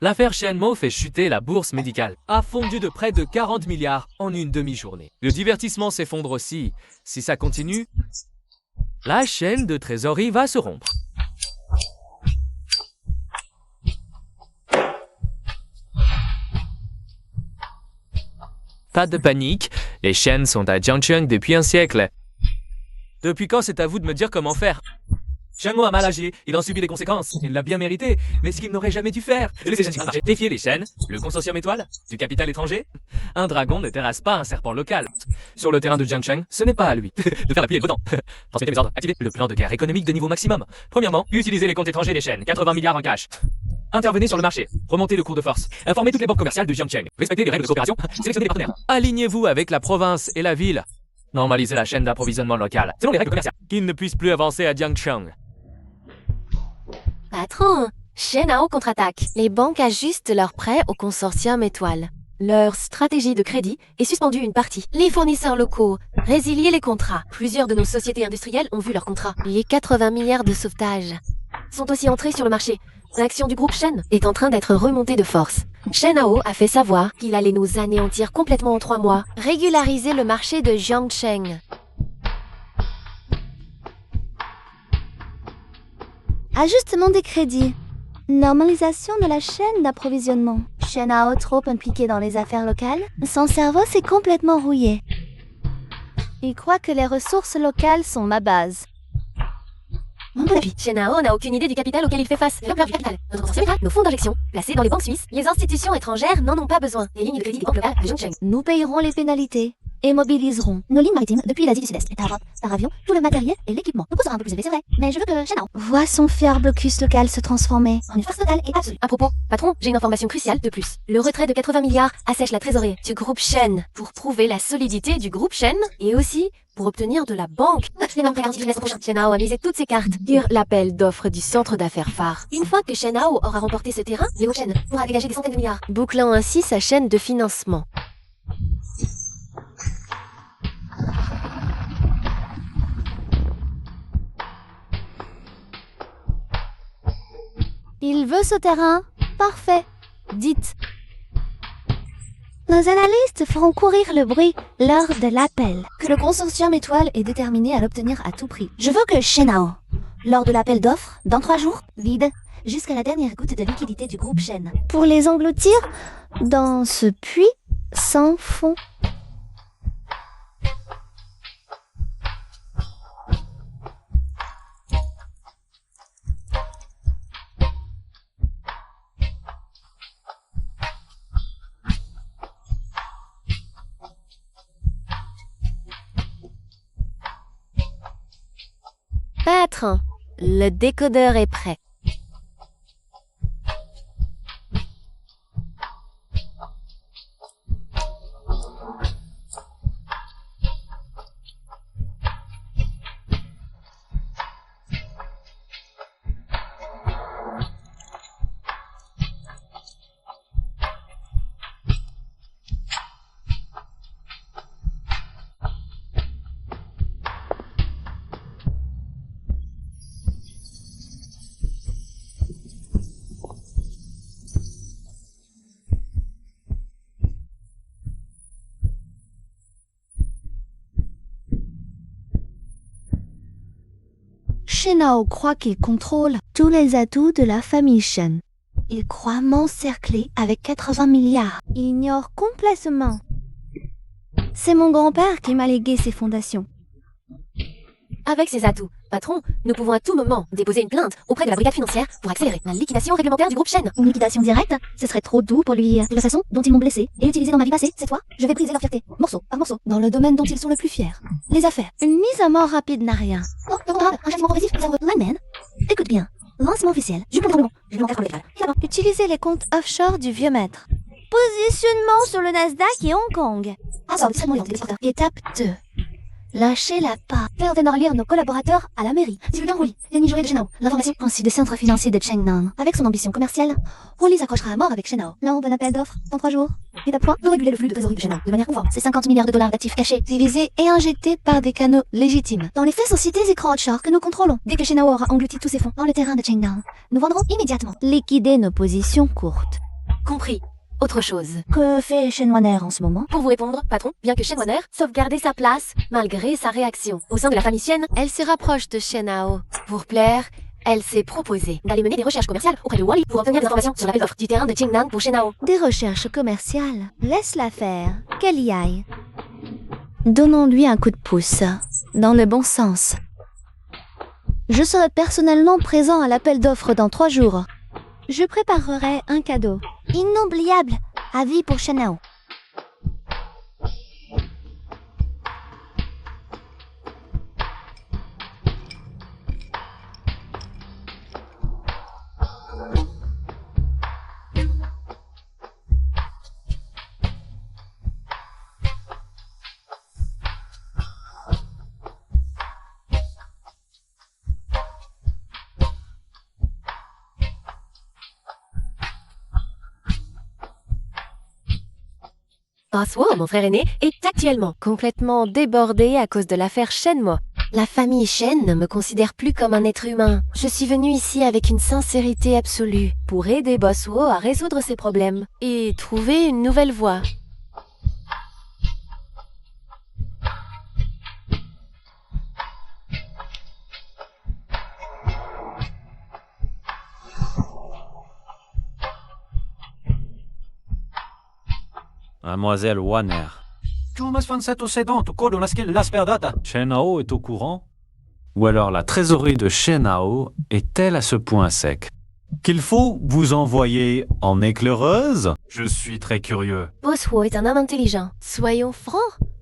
L'affaire Shenmo fait chuter la bourse médicale, a fondu de près de 40 milliards en une demi-journée. Le divertissement s'effondre aussi. Si ça continue, la chaîne de trésorerie va se rompre. Pas de panique, les chaînes sont à Jiangcheng depuis un siècle. Depuis quand c'est à vous de me dire comment faire? Shenmo a mal agi, il en subit les conséquences. Il l'a bien mérité, mais ce qu'il n'aurait jamais dû faire. Laissez Shen marcher. Défier les chaînes, le consortium étoile, du capital étranger. Un dragon ne terrasse pas un serpent local. Sur le terrain de Jiangcheng, ce n'est pas à lui de faire la pluie et le beau temps. Transmettez mes ordres, activez le plan de guerre économique de niveau maximum. Premièrement, utilisez les comptes étrangers des chaînes, 80 milliards en cash. Intervenez sur le marché, remontez le cours de force, informez toutes les banques commerciales de Jiangcheng, respectez les règles de coopération, sélectionnez les partenaires. Alignez-vous avec la province et la ville. Normalisez la chaîne d'approvisionnement locale, selon les règles commerciales. Qu'ils ne puissent plus avancer à Jiangcheng. Patron, Shenhao contre-attaque. Les banques ajustent leurs prêts au consortium étoile. Leur stratégie de crédit est suspendue une partie. Les fournisseurs locaux résiliez les contrats. Plusieurs de nos sociétés industrielles ont vu leurs contrats. Les 80 milliards de sauvetage sont aussi entrés sur le marché. L'action du groupe Shen est en train d'être remontée de force. Shenhao a fait savoir qu'il allait nous anéantir complètement en 3 mois. Régulariser le marché de Jiangcheng. Ajustement des crédits. Normalisation de la chaîne d'approvisionnement. Shenhao trop impliqué dans les affaires locales. Son cerveau s'est complètement rouillé. Il croit que les ressources locales sont ma base. Shenhao n'a aucune idée du capital auquel il fait face. L'ampleur du capital. Notre consortium étoile, nos fonds d'injection, placés dans les banques suisses. Les institutions étrangères n'en ont pas besoin. Les lignes de crédit des banques locales de Jiangcheng. Nous payerons les pénalités et mobiliserons nos lignes maritimes depuis l'Asie du Sud-Est et par avion, tout le matériel et l'équipement. Nous coûtera un peu plus élevé, c'est vrai, mais je veux que Shenhao voit son fier blocus local se transformer en une force totale et absolue. À propos, patron, j'ai une information cruciale de plus. Le retrait de 80 milliards assèche la trésorerie du groupe Shen pour prouver la solidité du groupe Shen et aussi pour obtenir de la banque. Shenhao a misé toutes ses cartes sur l'appel d'offres du centre d'affaires phare. Une fois que Shenhao aura remporté ce terrain, le groupe Shen pourra dégager des centaines de milliards, bouclant ainsi sa chaîne de financement. Il veut ce terrain. Parfait. Dites. Nos analystes feront courir le bruit lors de l'appel que le consortium étoile est déterminé à l'obtenir à tout prix. Je veux que Shenhao, lors de l'appel d'offres, dans 3 jours, vide jusqu'à la dernière goutte de liquidité du groupe Shen, pour les engloutir dans ce puits sans fond. Patron, le décodeur est prêt. Shenhao croit qu'il contrôle tous les atouts de la famille Shen. Il croit m'encercler avec 80 milliards. Il ignore complètement. C'est mon grand-père qui m'a légué ses fondations. Avec ses atouts, Patron, nous pouvons à tout moment déposer une plainte auprès de la brigade financière pour accélérer la liquidation réglementaire du groupe Shen. Une liquidation directe? Ce serait trop doux pour lui. De la façon dont ils m'ont blessé et utilisé dans ma vie passée, cette fois, je vais briser leur fierté, morceau par morceau, dans le domaine dont ils sont le plus fiers. Les affaires. Une mise à mort rapide n'a rien. Oh, le contrat, un châtiment progressif, Lineman. Écoute bien. Lancement officiel. Je prends le Je vais monter le Utiliser les comptes offshore du vieux maître. Positionnement sur le Nasdaq et Hong Kong. Étape 2. Lâchez-la pas. Faire lire nos collaborateurs à la mairie. Divulguant Wooly, l'ennemi juré de Shenao. L'information ainsi des centres financiers de Chengnan. Avec son ambition commerciale, Wooly s'accrochera à mort avec Shenao. Là, bon appel d'offres dans 3 jours. Étape 3. De réguler le flux de trésorerie de Shenao de manière conforme. C'est 50 milliards de dollars d'actifs cachés, divisés et injectés par des canaux légitimes. Dans les faits sociétés et écrans offshore que nous contrôlons. Dès que Shenao aura englouti tous ses fonds dans le terrain de Chengnan, nous vendrons immédiatement. Liquider nos positions courtes. Compris. Autre chose. Que fait Shenwaner en ce moment? Pour vous répondre, patron, bien que Shenwaner sauvegarde sa place malgré sa réaction au sein de la famille Shen, elle se rapproche de Shenao. Pour plaire, elle s'est proposée d'aller mener des recherches commerciales auprès de Wally pour obtenir des informations sur l'appel d'offres du terrain de Chengnan pour Shenao. Des recherches commerciales? Laisse-la faire. Qu'elle y aille. Donnons-lui un coup de pouce. Dans le bon sens. Je serai personnellement présent à l'appel d'offres dans 3 jours. Je préparerai un cadeau. Inoubliable. À vie pour Shenao. Boswo, mon frère aîné, est actuellement complètement débordé à cause de l'affaire Shenmo. La famille Shen ne me considère plus comme un être humain. Je suis venue ici avec une sincérité absolue pour aider Boswo à résoudre ses problèmes et trouver une nouvelle voie. Mademoiselle Wanner. Shenao est au courant? Ou alors la trésorerie de Shenao est-elle à ce point sec qu'il faut vous envoyer en éclaireuse? Je suis très curieux. Boswo est un homme intelligent. Soyons francs.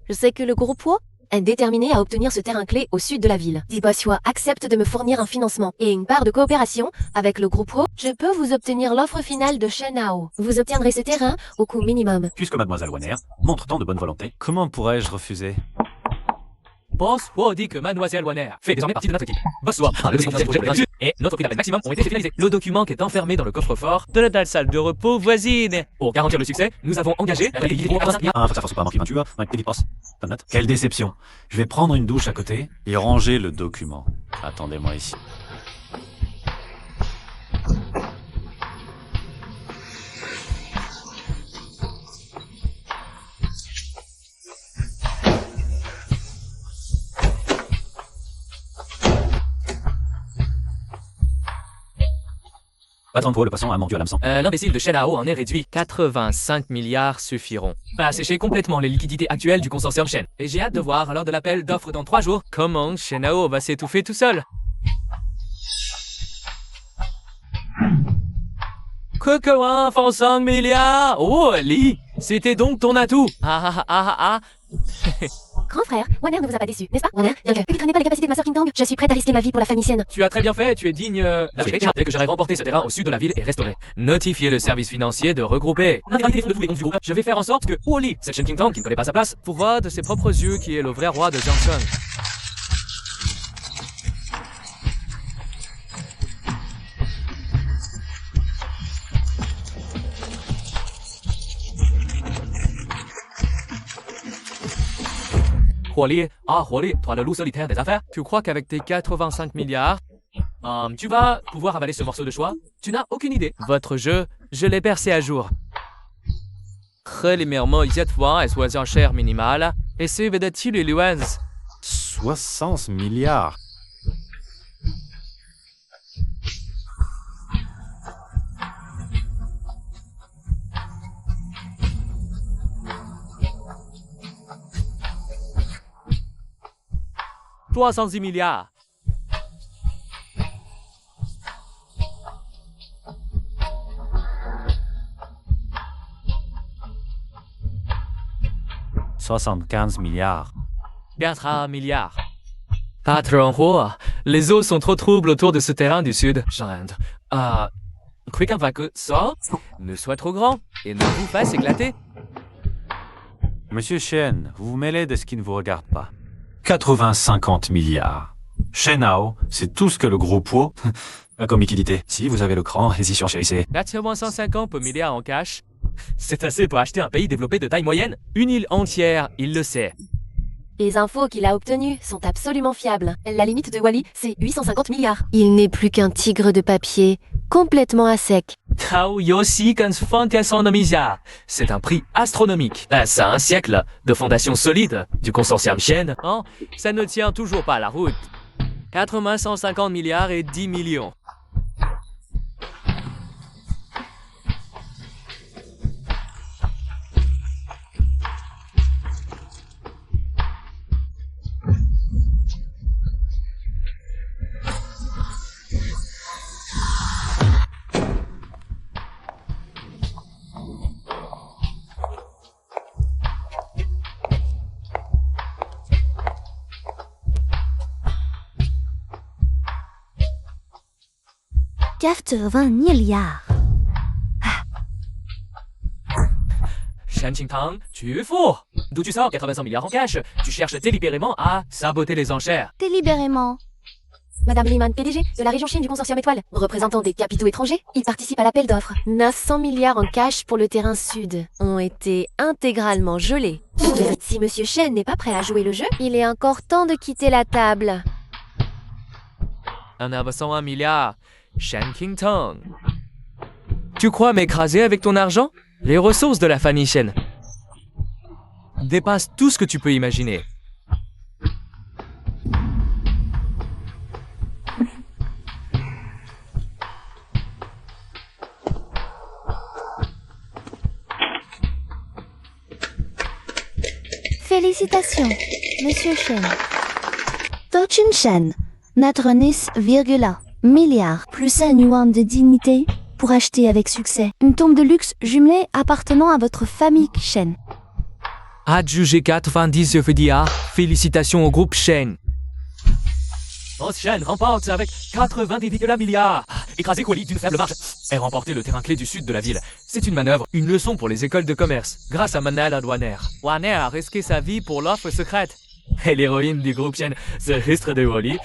Je sais que le groupe Wo est déterminé à obtenir ce terrain clé au sud de la ville. Si Boswo accepte de me fournir un financement et une part de coopération avec le groupe Wo, je peux vous obtenir l'offre finale de Shenao. Vous obtiendrez ce terrain au coût minimum. Puisque Mademoiselle Wanner montre tant de bonne volonté, comment pourrais-je refuser? Boss Wo dit que Mademoiselle Wanner fait désormais partie de notre équipe. Boss Wo a le projet pour les et notre prix d'appel maximum ont été finalisés. Le document qui est enfermé dans le coffre-fort de la salle de repos voisine. Pour garantir le succès, nous avons engagé Quelle déception. Je vais prendre une douche à côté et ranger le document. Attendez-moi ici. Pas 30 le poisson a mordu à l'hameçon. L'imbécile de Shenao en est réduit. 85 milliards suffiront. À sécher complètement les liquidités actuelles du consortium Shen. Et j'ai hâte de voir, lors de l'appel d'offres dans 3 jours, comment Shenao va s'étouffer tout seul. Cocoin, 5 milliards. Oh, Lee, c'était donc ton atout. Grand frère, Wanner ne vous a pas déçu, n'est-ce pas? Wanner, bien que ne traînez pas les capacités de ma sœur King Tang, je suis prête à risquer ma vie pour la famille Shen. Tu as très bien fait, tu es digne. Dès que j'aurai remporté ce terrain au sud de la ville et restauré. Notifiez le service financier de regrouper. Je vais faire en sorte que Wally, cette Shen King Tang qui ne connaît pas sa place, pour voir de ses propres yeux qui est le vrai roi de Jiangsheng. Wally, toi le loup solitaire des affaires, tu crois qu'avec tes 85 milliards, tu vas pouvoir avaler ce morceau de choix? Tu n'as aucune idée. Votre jeu, je l'ai percé à jour. Cette fois, est soit enchère minimale, et c'est vedette-t-il les luens. 60 milliards. $310 milliards. 75 milliards. 4 milliards. Patron Hua, les eaux sont trop troubles autour de ce terrain du sud. Quick que ça ne soit trop grand et ne vous fasse éclater. Monsieur Shen, vous vous mêlez de ce qui ne vous regarde pas. 50 milliards. Shenhao, c'est tout ce que le groupe Wo a comme liquidité. Si vous avez le cran, allez-y surchérissez. 450 milliards en cash. C'est assez pour acheter un pays développé de taille moyenne. Une île entière, il le sait. Les infos qu'il a obtenues sont absolument fiables. La limite de Wally, c'est 850 milliards. Il n'est plus qu'un tigre de papier, complètement à sec. Tao Yoshi c'est un prix astronomique. Ça a un siècle de fondation solide du consortium Shen. Hein, ça ne tient toujours pas la route. 150 milliards et 10 millions. Carte 20 milliards. Shen Qingtang, tu es fou. D'où tu sors 85 milliards en cash? Tu cherches délibérément à saboter les enchères. Délibérément. Madame Liman, PDG de la région Chine du consortium étoile, représentant des capitaux étrangers, il participe à l'appel d'offres. 900 milliards en cash pour le terrain sud ont été intégralement gelés. Si Monsieur Shen n'est pas prêt à jouer le jeu, il est encore temps de quitter la table. 101 milliards. Shen Qingtang. Tu crois m'écraser avec ton argent? Les ressources de la famille Shen dépassent tout ce que tu peux imaginer. Félicitations, Monsieur Shen. Tochin Shen, notre 10,1 milliards plus un yuan de dignité pour acheter avec succès une tombe de luxe jumelée appartenant à votre famille Shen. Adjugé 90 milliards. Félicitations au groupe Shen. Shen remporte avec 90,1 milliards. Écrasé Kuali d'une faible marge et remporté le terrain clé du sud de la ville. C'est une manœuvre, une leçon pour les écoles de commerce. Grâce à Manal Waner. Waner a risqué sa vie pour l'offre secrète. Et l'héroïne du groupe Shen se ristre de Wally.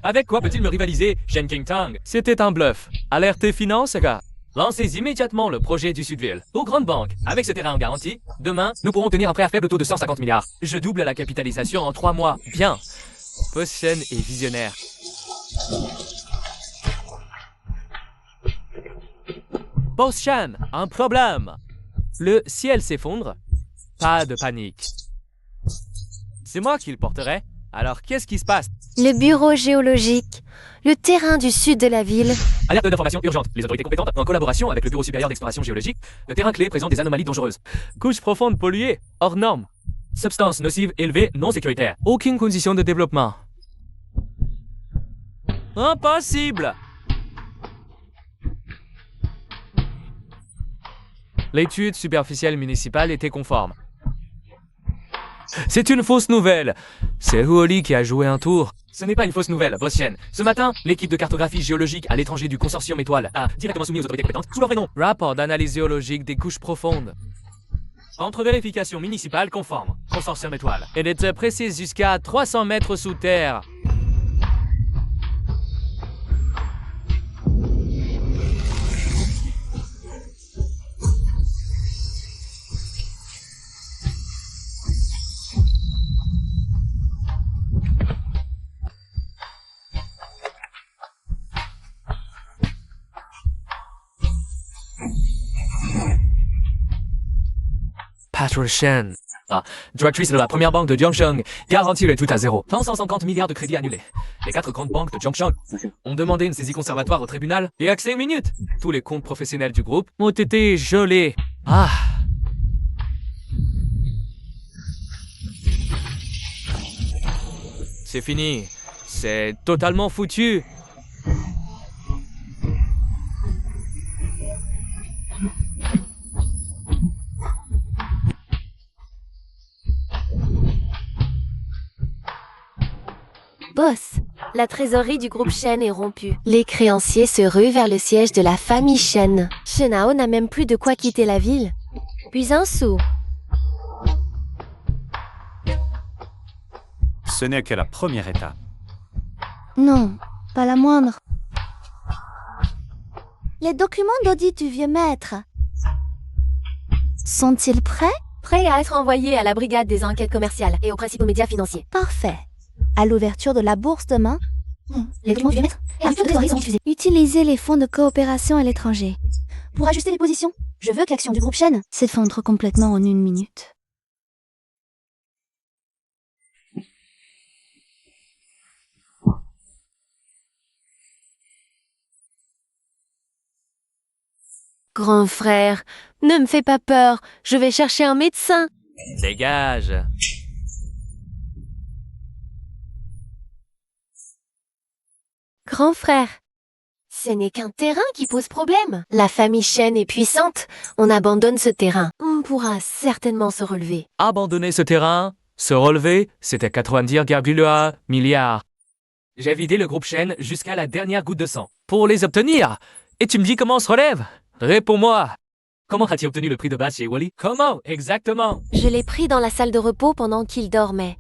Avec quoi peut-il me rivaliser, Shen Qingtang? C'était un bluff. Alertez finance, gars. Lancez immédiatement le projet du Sud-Ville aux grandes banques. Avec ce terrain en garantie, demain, nous pourrons tenir un prêt à faible taux de 150 milliards. Je double la capitalisation en 3 mois. Bien. Boss Shen est visionnaire. Boss Shen, un problème. Le ciel s'effondre. Pas de panique. C'est moi qui le porterai. Alors, qu'est-ce qui se passe? Le bureau géologique, le terrain du sud de la ville. Alerte d'information urgente. Les autorités compétentes, en collaboration avec le Bureau supérieur d'exploration géologique, le terrain clé présente des anomalies dangereuses. Couche profonde polluée, hors norme. Substances nocives élevées, non sécuritaires. Aucune condition de développement. Impossible! L'étude superficielle municipale était conforme. C'est une fausse nouvelle. C'est Huoli qui a joué un tour. Ce n'est pas une fausse nouvelle, Boss Shen. Ce matin, l'équipe de cartographie géologique à l'étranger du consortium étoile a directement soumis aux autorités compétentes sous leur vrai nom. Rapport d'analyse géologique des couches profondes. Entre vérification municipale conforme. Consortium étoile. Elle était précise jusqu'à 300 mètres sous terre. Patrick Shen, directrice de la première banque de Jiangsheng, garantit le tout à zéro. 150 milliards de crédits annulés. Les 4 grandes banques de Jiangsheng ont demandé une saisie conservatoire au tribunal et accès immédiat. Tous les comptes professionnels du groupe ont été gelés. C'est fini. C'est totalement foutu. boss. La trésorerie du groupe Shen est rompue. Les créanciers se ruent vers le siège de la famille Shen. Shenhao n'a même plus de quoi quitter la ville. Puis un sou. Ce n'est que la première étape. Non, pas la moindre. Les documents d'audit du vieux maître sont-ils prêts? Prêt à être envoyé à la brigade des enquêtes commerciales et aux principaux médias financiers. Parfait. À l'ouverture de la bourse demain, Les documents du vieux maître et un de trésorerie sont diffusés. utilisez les fonds de coopération à l'étranger. Pour ajuster les positions, je veux que l'action du groupe Shen S'effondre complètement en 1 minute. Grand frère, ne me fais pas peur, je vais chercher un médecin. Dégage. Grand frère, ce n'est qu'un terrain qui pose problème. La famille Shen est puissante, on abandonne ce terrain. On pourra certainement se relever. Abandonner ce terrain, se relever, c'était 90,1 milliards. J'ai vidé le groupe Shen jusqu'à la dernière goutte de sang. Pour les obtenir. Et tu me dis comment on se relève? Réponds-moi. Comment as-tu obtenu le prix de base chez Wally? Comment? Exactement. Je l'ai pris dans la salle de repos pendant qu'il dormait.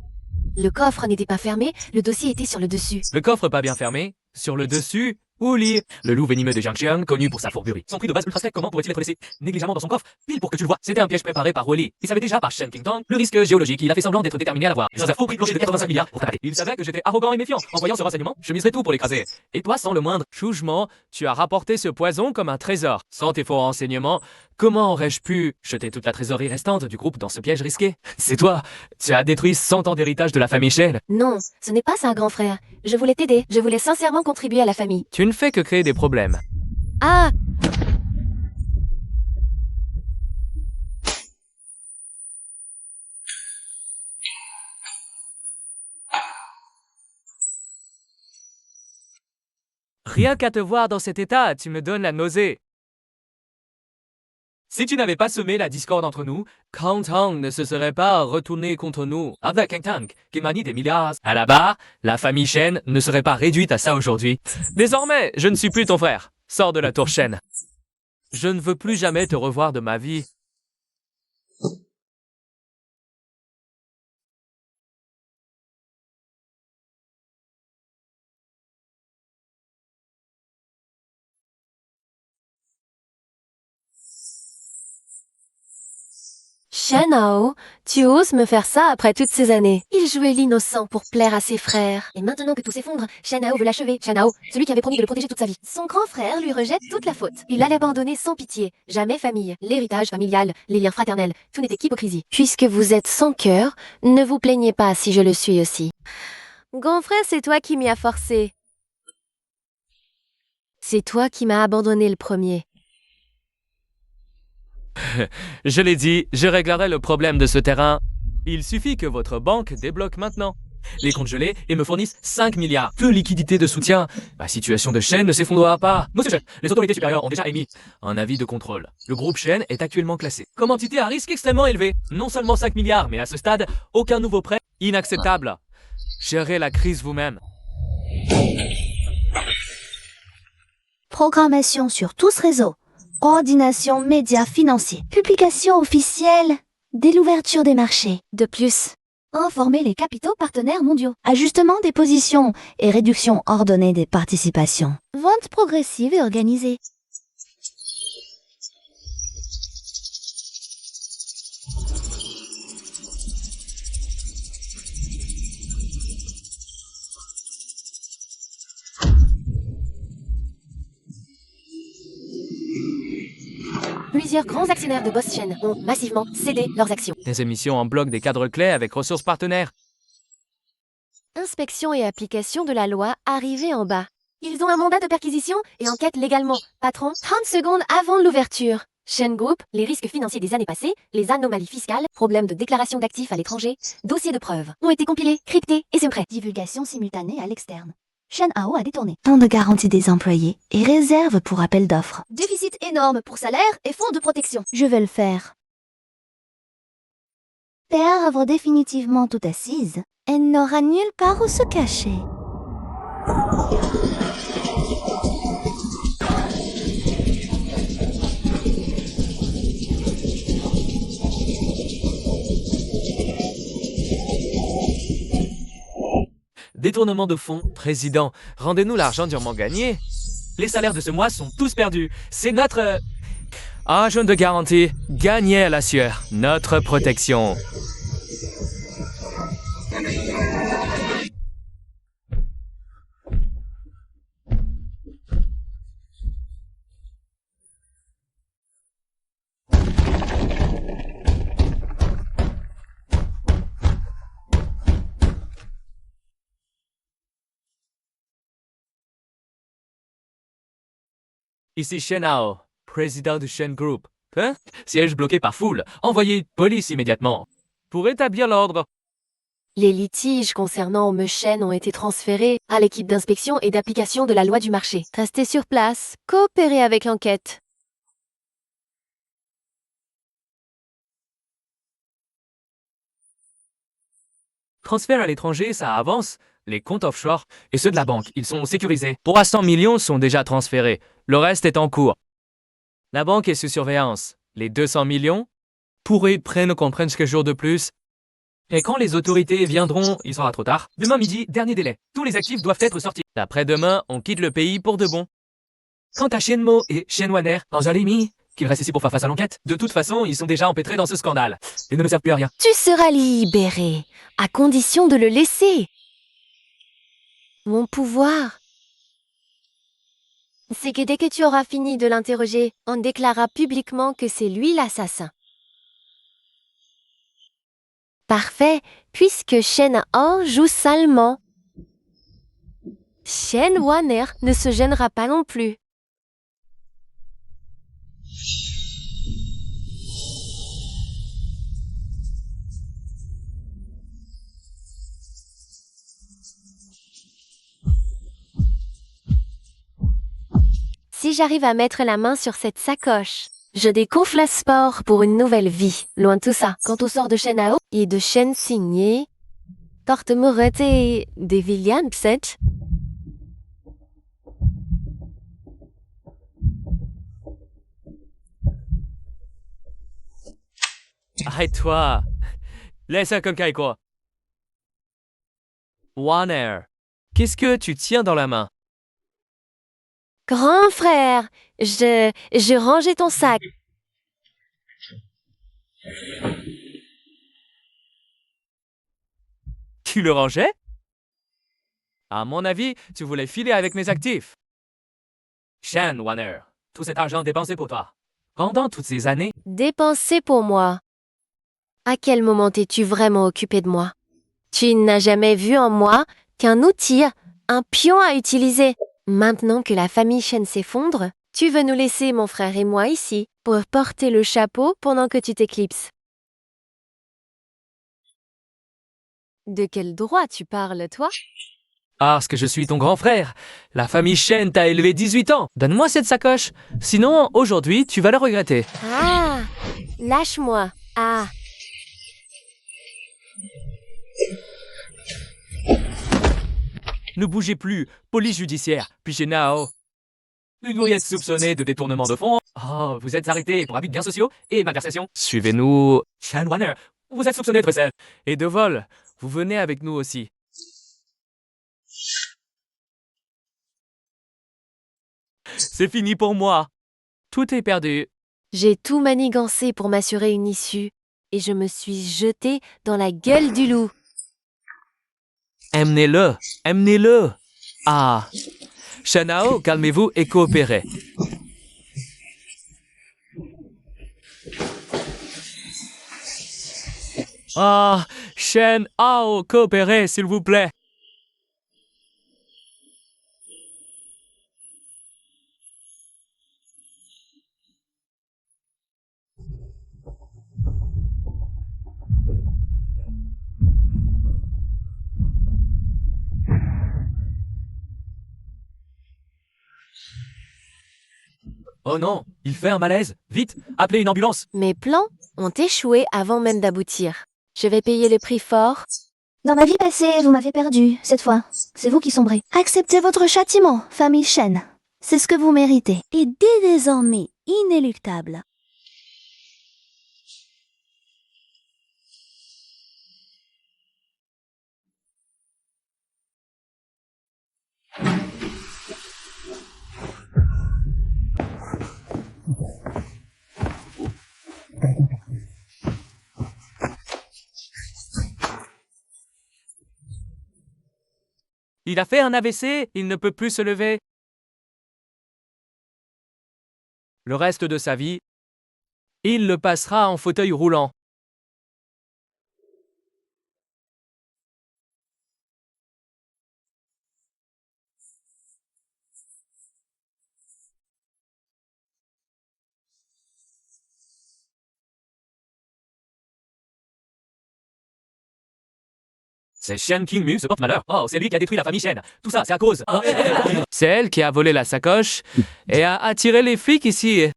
Le coffre n'était pas fermé, le dossier était sur le dessus. Le coffre pas bien fermé. Sur le dessus, Wally. Le loup venimeux de Jiangxiang, connu pour sa fourberie. Son prix de base ultra sec, comment pourrait-il être laissé négligemment dans son coffre? Pile pour que tu le vois. C'était un piège préparé par Wally. Il savait déjà par Shen Qingtong le risque géologique. Il a fait semblant d'être déterminé à l'avoir. Dans un faux prix plancher de 85 milliards pour taper. Il savait que j'étais arrogant et méfiant. En voyant ce renseignement, je miserais tout pour l'écraser. Et toi, sans le moindre jugement, tu as rapporté ce poison comme un trésor. Sans tes faux renseignements, comment aurais-je pu jeter toute la trésorerie restante du groupe dans ce piège risqué? C'est toi. Tu as détruit 100 ans d'héritage de la famille Shen. Non, ce n'est pas ça, grand frère. Je voulais t'aider, je voulais sincèrement contribuer à la famille. Tu ne fais que créer des problèmes. Ah! Rien qu'à te voir dans cet état, tu me donnes la nausée. Si tu n'avais pas semé la discorde entre nous, Kang Tang ne se serait pas retourné contre nous avec Kang Tang, qui manie des milliards. À la barre, la famille Shen ne serait pas réduite à ça aujourd'hui. Désormais, je ne suis plus ton frère. Sors de la tour Shen. Je ne veux plus jamais te revoir de ma vie. Shenhao, tu oses me faire ça après toutes ces années. Il jouait l'innocent pour plaire à ses frères. Et maintenant que tout s'effondre, Shenhao veut l'achever. Shenhao, celui qui avait promis de le protéger toute sa vie. Son grand frère lui rejette toute la faute. Il allait abandonner sans pitié. Jamais famille. L'héritage familial, les liens fraternels, tout n'était qu'hypocrisie. Puisque vous êtes sans cœur, ne vous plaignez pas si je le suis aussi. Grand frère, c'est toi qui m'y as forcé. C'est toi qui m'as abandonné le premier. Je l'ai dit, je réglerai le problème de ce terrain. Il suffit que votre banque débloque maintenant les comptes gelés et me fournissent 5 milliards de liquidités de soutien. La situation de Shen ne s'effondrera pas. Monsieur Shen, les autorités supérieures ont déjà émis un avis de contrôle. Le groupe Shen est actuellement classé comme entité à risque extrêmement élevé. Non seulement 5 milliards, mais à ce stade, aucun nouveau prêt. Inacceptable. Gérez la crise vous-même. Programmation sur tous réseaux. Coordination médias financiers. Publication officielle dès l'ouverture des marchés. De plus, informer les capitaux partenaires mondiaux. Ajustement des positions et réduction ordonnée des participations. Vente progressive et organisée. Plusieurs grands actionnaires de Boss Shen ont massivement cédé leurs actions. Des émissions en bloc des cadres clés avec ressources partenaires. Inspection et application de la loi arrivée en bas. Ils ont un mandat de perquisition et enquêtent légalement. Patron, 30 secondes avant l'ouverture. Shen Group, les risques financiers des années passées, les anomalies fiscales, problèmes de déclaration d'actifs à l'étranger, dossiers de preuves, ont été compilés, cryptés et c'est prêt. Divulgation simultanée à l'externe. Shenhao a détourné. Fonds de garantie des employés et réserve pour appel d'offres. Déficit énorme pour salaire et fonds de protection. Je vais le faire. Perdre définitivement toute assise. Elle n'aura nulle part où se cacher. Détournement de fonds, président, rendez-nous l'argent durement gagné. Les salaires de ce mois sont tous perdus. C'est notre... jaune de garantie, gagné à la sueur, notre protection. Ici Shenao, président du Shen Group. Hein? Siège bloqué par foule. Envoyez police immédiatement. Pour établir l'ordre. Les litiges concernant Mechen ont été transférés à l'équipe d'inspection et d'application de la loi du marché. Restez sur place, coopérez avec l'enquête. Transfert à l'étranger, ça avance. Les comptes offshore et ceux de la banque, ils sont sécurisés. 300 millions sont déjà transférés. Le reste est en cours. La banque est sous surveillance. Les 200 millions pourraient prendre quelques jours de plus. Et quand les autorités viendront, il sera trop tard. Demain midi, dernier délai. Tous les actifs doivent être sortis. Après-demain, on quitte le pays pour de bon. Quant à Shenmo et Shenwaner, Angelimi, qu'ils restent ici pour faire face à l'enquête, de toute façon, ils sont déjà empêtrés dans ce scandale. Ils ne me servent plus à rien. Tu seras libéré, à condition de le laisser. Mon pouvoir, c'est que dès que tu auras fini de l'interroger, on déclarera publiquement que c'est lui l'assassin. Parfait, puisque Shen Hao joue salement. Shen Waner ne se gênera pas non plus. Si j'arrive à mettre la main sur cette sacoche, je découvre la sport pour une nouvelle vie. Loin de tout ça. Quant au sort de Shen Hao et de Shen Xingye, Torte Mourette et des Williamset, Arrête-toi. Laisse comme Kaiko. Waner, qu'est-ce que tu tiens dans la main? grand frère, je rangeais ton sac. Tu le rangeais? À mon avis, tu voulais filer avec mes actifs. Shen Waner, tout cet argent dépensé pour toi. Pendant toutes ces années, Dépensé pour moi. À quel moment t'es-tu vraiment occupé de moi? Tu n'as jamais vu en moi qu'un outil, un pion à utiliser. Maintenant que la famille Shen s'effondre, tu veux nous laisser, mon frère et moi, ici, pour porter le chapeau pendant que tu t'éclipses. De quel droit tu parles, toi? parce que je suis ton grand frère. La famille Shen t'a élevé 18 ans. Donne-moi cette sacoche. Sinon, aujourd'hui, tu vas le regretter. Ah! Lâche-moi. Ah! Ne bougez plus, police judiciaire, puis chez Nao. Vous devriez être soupçonné de détournement de fonds. Oh, vous êtes arrêté pour abus de biens sociaux et malversation. Suivez-nous. Shen Waner, vous êtes soupçonné de recel. Et de vol. Vous venez avec nous aussi. C'est fini pour moi. Tout est perdu. J'ai tout manigancé pour m'assurer une issue, et je me suis jetée dans la gueule du loup. Emmenez-le, emmenez-le. Ah. Shenao, calmez-vous et coopérez. Ah, Shenao, coopérez, s'il vous plaît. Oh non, il fait un malaise. Vite, appelez une ambulance. Mes plans ont échoué avant même d'aboutir. Je vais payer le prix fort Dans ma vie passée, vous m'avez perdu. Cette fois, c'est vous qui sombrez. Acceptez votre châtiment, famille Shen. C'est ce que vous méritez. Et dès désormais inéluctable. Il a fait un AVC, il ne peut plus se lever. Le reste de sa vie, il le passera en fauteuil roulant. C'est Shen Qingmu, ce porte-malheur. Oh, c'est lui qui a détruit la famille Shen. Tout ça, c'est à cause. C'est elle qui a volé la sacoche et a attiré les flics ici.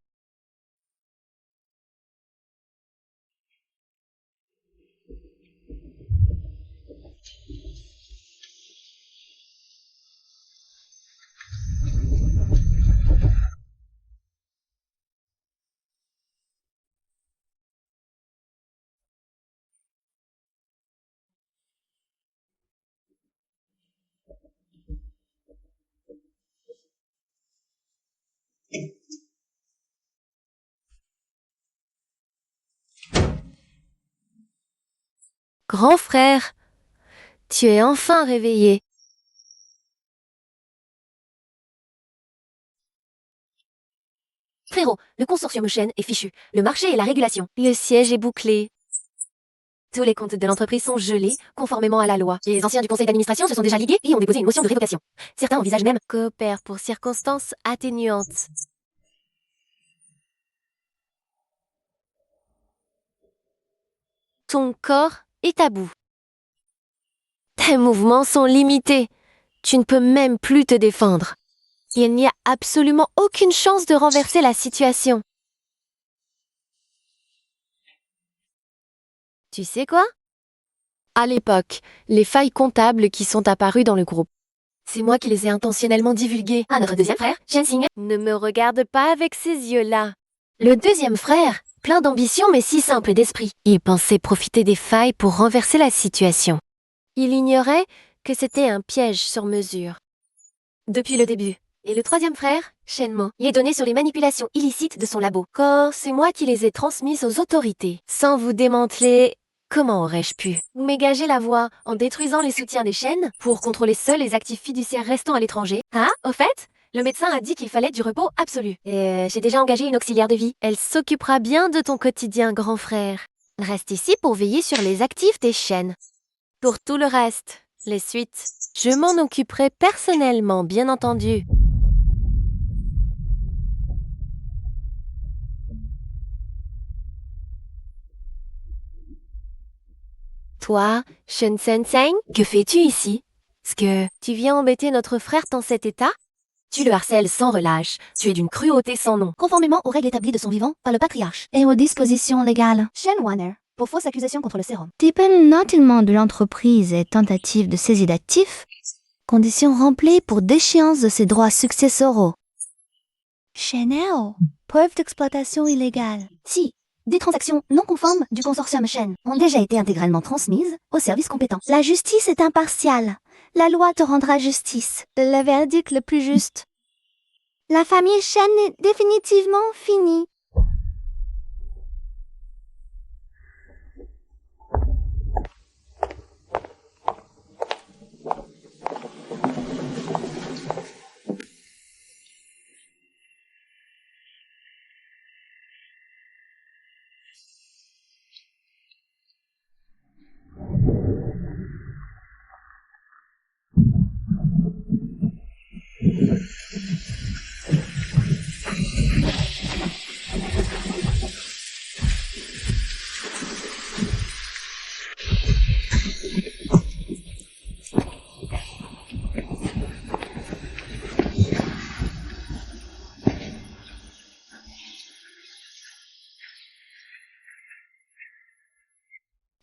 Grand frère, tu es enfin réveillé. Frérot, le consortium Shen est fichu. Le marché et la régulation. Le siège est bouclé. Tous les comptes de l'entreprise sont gelés, conformément à la loi. Les anciens du conseil d'administration se sont déjà ligués et ont déposé une motion de révocation. Certains envisagent même coopèrent pour circonstances atténuantes. Ton corps est à bout. Tes mouvements sont limités. Tu ne peux même plus te défendre. Il n'y a absolument aucune chance de renverser la situation. Tu sais quoi? À l'époque, les failles comptables qui sont apparues dans le groupe. C'est moi qui les ai intentionnellement divulguées à notre deuxième frère, Shen. Ne me regarde pas avec ces yeux-là. Le deuxième frère, plein d'ambition mais si simple d'esprit. Il pensait profiter des failles pour renverser la situation. Il ignorait que c'était un piège sur mesure. Depuis le début. Et le troisième frère, Shenmo, y est donné sur les manipulations illicites de son labo. Car c'est moi qui les ai transmises aux autorités. Sans vous démanteler, comment aurais-je pu vous m'égager la voie en détruisant les soutiens des chaînes pour contrôler seuls les actifs fiduciaires restants à l'étranger? Ah, au fait, le médecin a dit qu'il fallait du repos absolu. Et j'ai déjà engagé une auxiliaire de vie. Elle s'occupera bien de ton quotidien, grand frère. Reste ici pour veiller sur les actifs des chaînes. Pour tout le reste, les suites, je m'en occuperai personnellement, bien entendu. Toi, Shen Sensei, que fais-tu ici? Est-ce que tu viens embêter notre frère dans cet état? Tu le harcèles sans relâche. Tu es d'une cruauté sans nom. Conformément aux règles établies de son vivant par le patriarche et aux dispositions légales. Shen Warner, pour fausse accusation contre le sérum. Dépenalement de l'entreprise et tentative de saisie d'actifs, conditions remplies pour déchéance de ses droits successoraux. Chanel, preuve d'exploitation illégale. Si, des transactions non conformes du consortium Shen ont déjà été intégralement transmises aux services compétents. La justice est impartiale. La loi te rendra justice. Le verdict le plus juste. La famille Shen est définitivement finie.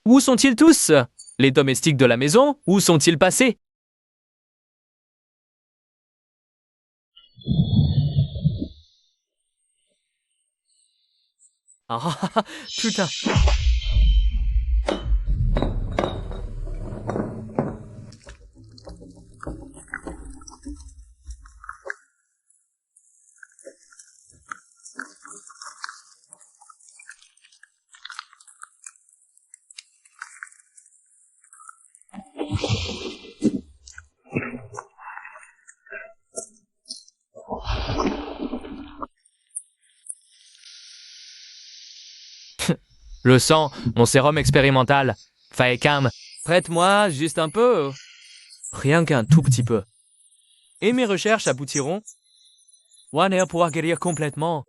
Où sont-ils tous? Les domestiques de la maison, où sont-ils passés? Ah, putain. Le sang, mon sérum expérimental. Faekam, prête-moi juste un peu. Rien qu'un tout petit peu. Et mes recherches aboutiront. One pourra guérir complètement.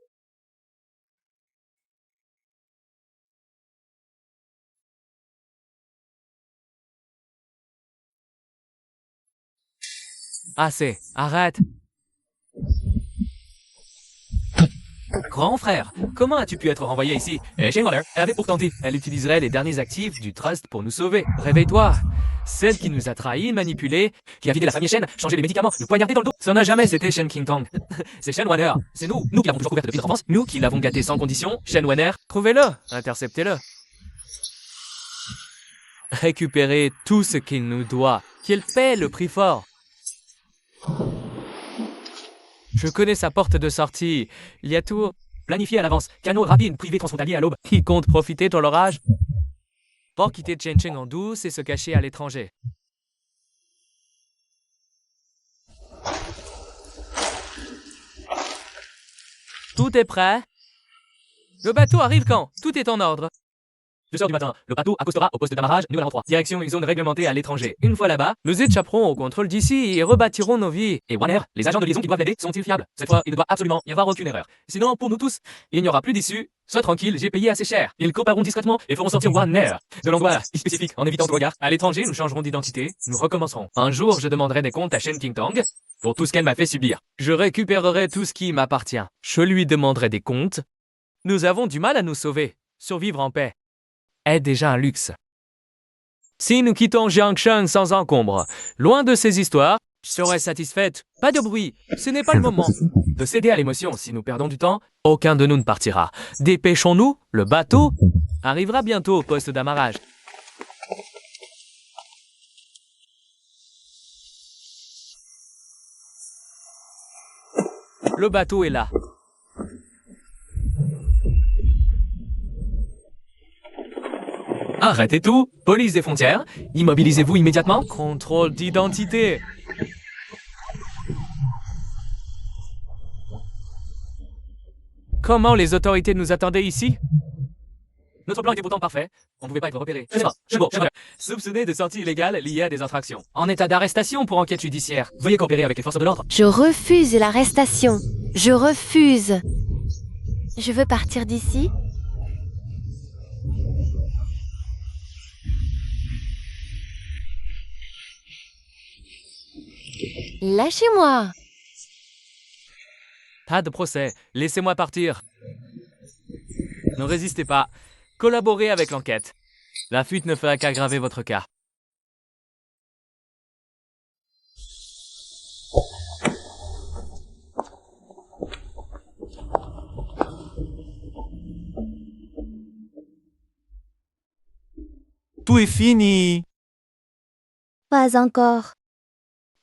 Assez, arrête. Grand frère, comment as-tu pu être renvoyé ici? Shane Warner, elle avait pourtant dit, elle utiliserait les derniers actifs du Trust pour nous sauver. Réveille-toi. Celle qui nous a trahis, manipulés, qui a vidé la famille Shen, changé les médicaments, nous poignardé dans le dos. Ça n'a jamais été Shen King Tong. C'est Shane Warner. C'est nous qui l'avons toujours couverte depuis notre enfance, nous qui l'avons gâté sans condition. Shane Warner, trouvez-le, interceptez-le. Récupérez tout ce qu'il nous doit, qu'il paie le prix fort. Je connais sa porte de sortie. Il y a tout planifié à l'avance. Canot rapide, privé transfrontalier à l'aube. Il compte profiter de l'orage pour quitter Chengcheng en douce et se cacher à l'étranger. Tout est prêt. Le bateau arrive quand? Tout est en ordre. 2h du matin, le bateau accostera au poste d'amarrage numéro 3. Direction une zone réglementée à l'étranger. Une fois là-bas, nous échapperons au contrôle d'ici et rebâtirons nos vies. Et Warner, les agents de liaison qui doivent l'aider sont-ils fiables? Cette fois, il ne doit absolument y avoir aucune erreur. Sinon, pour nous tous, il n'y aura plus d'issue. Sois tranquille, j'ai payé assez cher. Ils coopéreront discrètement et feront sortir Warner de l'angoisse spécifique en évitant tout regard. À l'étranger, nous changerons d'identité, nous recommencerons. Un jour, je demanderai des comptes à Shen King Tong pour tout ce qu'elle m'a fait subir. Je récupérerai tout ce qui m'appartient. Je lui demanderai des comptes. Nous avons du mal à nous sauver. Survivre en paix est déjà un luxe. Si nous quittons Jiangsheng sans encombre, loin de ces histoires, je serai satisfaite. Pas de bruit, ce n'est pas le moment de céder à l'émotion. Si nous perdons du temps, aucun de nous ne partira. Dépêchons-nous, le bateau arrivera bientôt au poste d'amarrage. Le bateau est là. Arrêtez tout, police des frontières, immobilisez-vous immédiatement. Contrôle d'identité. Comment les autorités nous attendaient ici? Notre plan était pourtant parfait, on ne pouvait pas être repéré. Soupçonné de sortie illégale liée à des infractions. En état d'arrestation pour enquête judiciaire. Veuillez coopérer avec les forces de l'ordre. Je refuse l'arrestation. Je refuse. Je veux partir d'ici. Lâchez-moi. Pas de procès, laissez-moi partir. Ne résistez pas, collaborez avec l'enquête. La fuite ne fera qu'aggraver votre cas. Tout est fini. Pas encore.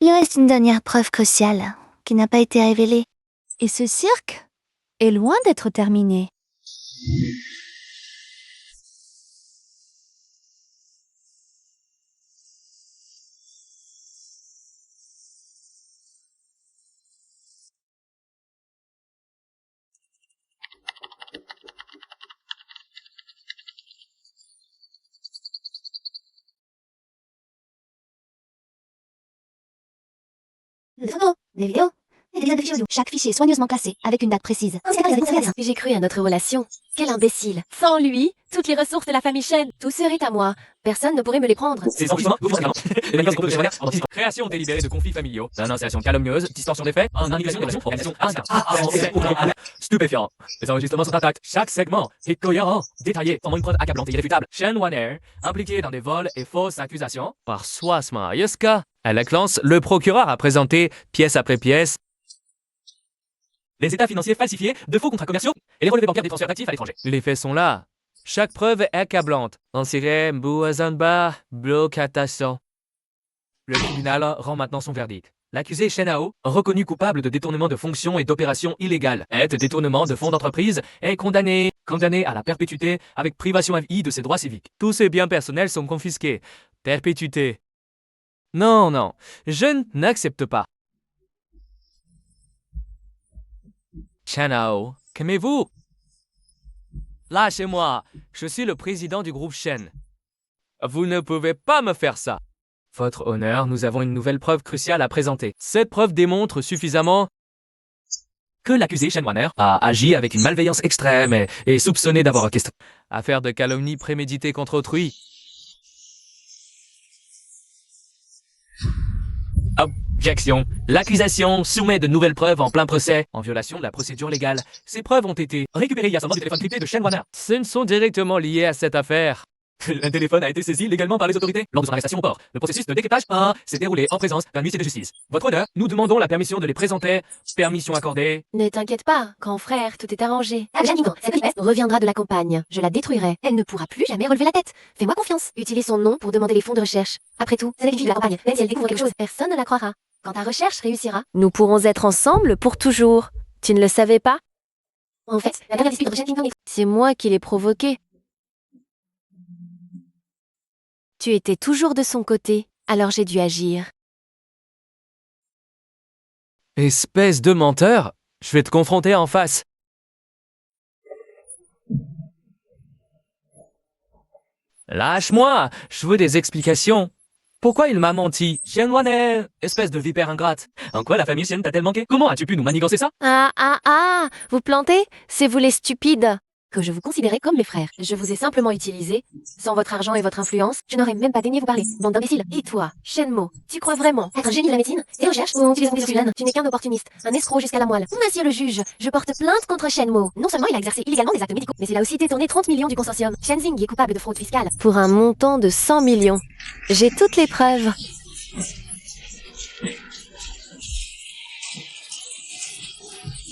Il reste une dernière preuve cruciale qui n'a pas été révélée. Et ce cirque est loin d'être terminé. Des photos, des vidéos, et des dizaines de fichiers audio. Chaque fichier est soigneusement classé, avec une date précise. J'ai cru à notre relation. Quel imbécile. Sans lui, toutes les ressources de la famille Shen, tout serait à moi. Personne ne pourrait me les prendre. Création délibérée de conflits familiaux, dénonciation calomnieuse, distorsion des faits, manipulation des relations, organisation, stupéfiant. Les enregistrements sont intacts. Chaque segment est cohérent, détaillé, formant une preuve accablante et irréfutable. Shen Wan-er, impliqué dans des vols et fausses accusations. Par Swasma Yuska. À la classe, le procureur a présenté, pièce après pièce, les états financiers falsifiés, de faux contrats commerciaux et les relevés bancaires des transferts d'actifs à l'étranger. Les faits sont là. Chaque preuve est accablante. On dirait Mbuazanba, blocatation. Le tribunal rend maintenant son verdict. L'accusé Shen Hao, reconnu coupable de détournement de fonctions et d'opérations illégales, et de détournement de fonds d'entreprise, est condamné à la perpétuité avec privation à vie de ses droits civiques. Tous ses biens personnels sont confisqués. Perpétuité. Non, je n'accepte pas. Shen Hao, calmez-vous. Lâchez-moi, je suis le président du groupe Shen. Vous ne pouvez pas me faire ça. Votre honneur, nous avons une nouvelle preuve cruciale à présenter. Cette preuve démontre suffisamment que l'accusé Shen Wan-er a agi avec une malveillance extrême et soupçonné d'avoir orchestré affaire de calomnie préméditée contre autrui. Objection. L'accusation soumet de nouvelles preuves en plein procès, en violation de la procédure légale. Ces preuves ont été récupérées hier seulement du téléphone crypté de Shen Wan-er. Ce ne sont directement liés à cette affaire. Un téléphone a été saisi légalement par les autorités lors de son arrestation au port. Le processus de décryptage s'est déroulé en présence d'un huissier de justice. Votre honneur, nous demandons la permission de les présenter. Permission accordée. Ne t'inquiète pas, grand frère, tout est arrangé. Janigan, cette peste reviendra de la campagne. Je la détruirai. Elle ne pourra plus jamais relever la tête. Fais-moi confiance. Utilise son nom pour demander les fonds de recherche. Après tout, c'est la fille de la campagne. Même si elle découvre quelque chose, personne ne la croira. Quand ta recherche réussira, nous pourrons être ensemble pour toujours. Tu ne le savais pas? En fait, la dernière dispute entre Shen Ting-tong et... C'est moi qui l'ai provoquée. Tu étais toujours de son côté, alors j'ai dû agir. Espèce de menteur, je vais te confronter en face. Lâche-moi, je veux des explications. Pourquoi il m'a menti? Shen Wan-er, espèce de vipère ingrate. En quoi la famille Shen t'a-t-elle manqué? Comment as-tu pu nous manigancer ça? Vous plantez? C'est vous les stupides. Que je vous considérais comme mes frères. Je vous ai simplement utilisé. Sans votre argent et votre influence, je n'aurais même pas daigné vous parler. Bande d'imbéciles. Et toi, Shenmo, tu crois vraiment être un génie de la médecine, des recherches ou en utilisant des organes? Tu n'es qu'un opportuniste, un escroc jusqu'à la moelle. Monsieur le juge, je porte plainte contre Shenmo. Non seulement il a exercé illégalement des actes médicaux, mais il a aussi détourné 30 millions du consortium. Shenzing est coupable de fraude fiscale. Pour un montant de 100 millions. J'ai toutes les preuves.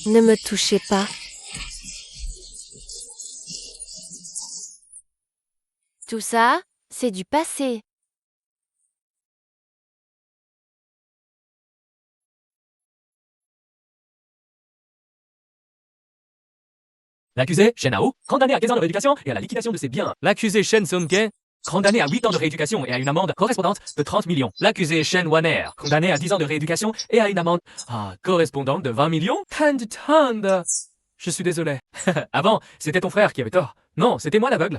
Ne me touchez pas. Tout ça, c'est du passé. L'accusé, Shen Hao, condamné à 15 ans de rééducation et à la liquidation de ses biens. L'accusé Shen Sung-ke, condamné à 8 ans de rééducation et à une amende correspondante de 30 millions. L'accusé Shen Wan-er, condamné à 10 ans de rééducation et à une amende correspondante de 20 millions. Je suis désolé. Avant, c'était ton frère qui avait tort. Non, c'était moi l'aveugle.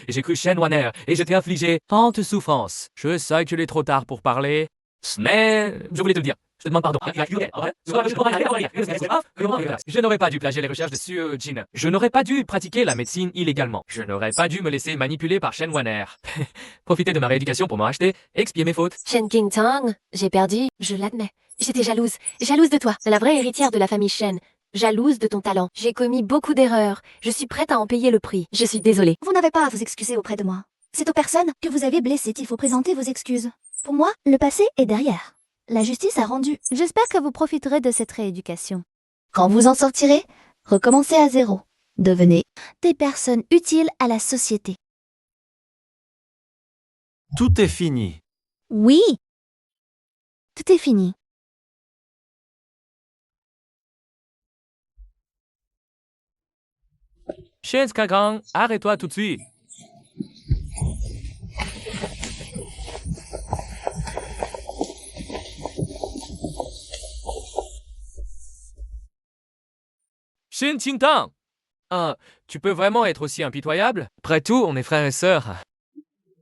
J'ai cru Shen Wan-er et je t'ai infligé tant de souffrances. Je sais qu'il est trop tard pour parler, mais je voulais te le dire. Je te demande pardon. Je n'aurais pas dû plagier les recherches de Suo Jin. Je n'aurais pas dû pratiquer la médecine illégalement. Je n'aurais pas dû me laisser manipuler par Shen Wan-er. Profiter de ma rééducation pour m'en racheter, expier mes fautes. Shen Ting-tong, j'ai perdu, je l'admets. J'étais jalouse de toi, la vraie héritière de la famille Shen. Jalouse de ton talent. J'ai commis beaucoup d'erreurs. Je suis prête à en payer le prix. Je suis désolée. Vous n'avez pas à vous excuser auprès de moi. C'est aux personnes que vous avez blessées qu'il faut présenter vos excuses. Pour moi, le passé est derrière. La justice a rendu. J'espère que vous profiterez de cette rééducation. Quand vous en sortirez, recommencez à zéro. Devenez des personnes utiles à la société. Tout est fini. Oui. Tout est fini. Shen Skakang, arrête-toi tout de suite. Shen Ting-tong, tu peux vraiment être aussi impitoyable? Après tout, on est frères et sœurs.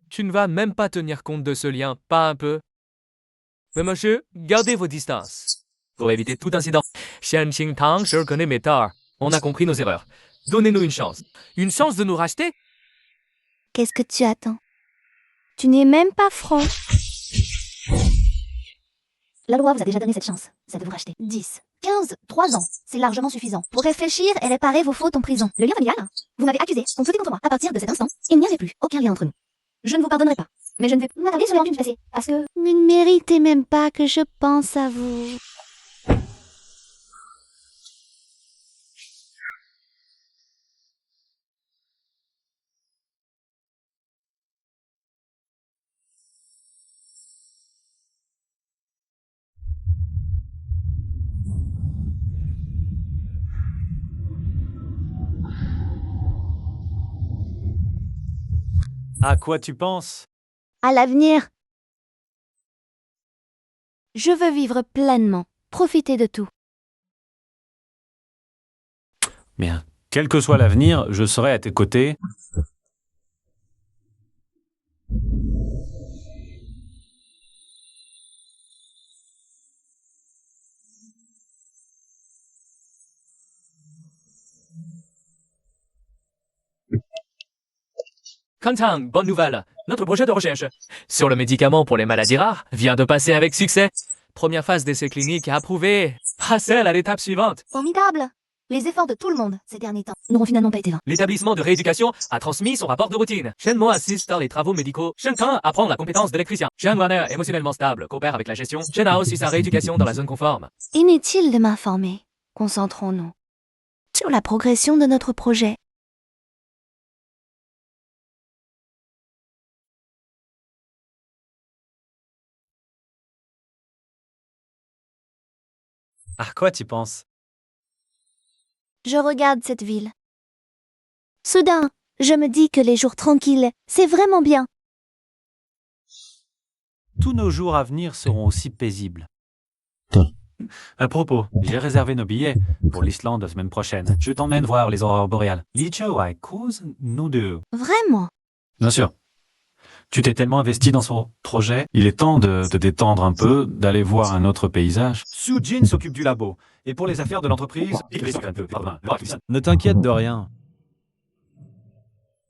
Tu ne vas même pas tenir compte de ce lien, pas un peu. Mais monsieur, gardez vos distances. Pour éviter tout incident. Shen Ting-tong, je reconnais mes torts. On a compris nos erreurs. Donnez-nous une chance. Une chance de nous racheter? Qu'est-ce que tu attends? Tu n'es même pas franc. La loi vous a déjà donné cette chance. Ça de vous racheter. 10, 15, 3 ans. C'est largement suffisant. Pour réfléchir et réparer vos fautes en prison. Le lien familial? Vous m'avez accusé, comploté contre moi. À partir de cet instant, il n'y avait plus aucun lien entre nous. Je ne vous pardonnerai pas. Mais je ne vais pas m'attarder sur les rancunes du passé. Parce que... Vous ne méritez même pas que je pense à vous. À quoi tu penses? À l'avenir. Je veux vivre pleinement, profiter de tout. Bien. Quel que soit l'avenir, je serai à tes côtés. Kantang, bonne nouvelle. Notre projet de recherche sur le médicament pour les maladies rares vient de passer avec succès. Première phase d'essai clinique approuvée. Passez à l'étape suivante. Formidable. Les efforts de tout le monde ces derniers temps n'auront finalement pas été vains. L'établissement de rééducation a transmis son rapport de routine. Shenmo assiste dans les travaux médicaux. Shenkan apprend la compétence d'électricien. Shen Wanner, émotionnellement stable, coopère avec la gestion. Shenhao suit sa rééducation dans la zone conforme. Inutile de m'informer. Concentrons-nous sur la progression de notre projet. À quoi tu penses? Je regarde cette ville. Soudain, je me dis que les jours tranquilles, c'est vraiment bien. Tous nos jours à venir seront aussi paisibles. À propos, j'ai réservé nos billets pour l'Islande la semaine prochaine. Je t'emmène voir les aurores boréales. Licho à cause nous deux. Vraiment. Bien sûr. Tu t'es tellement investi dans son projet, il est temps de te détendre un peu, d'aller voir un autre paysage. Su Jin s'occupe du labo. Et pour les affaires de l'entreprise... Ne t'inquiète de rien.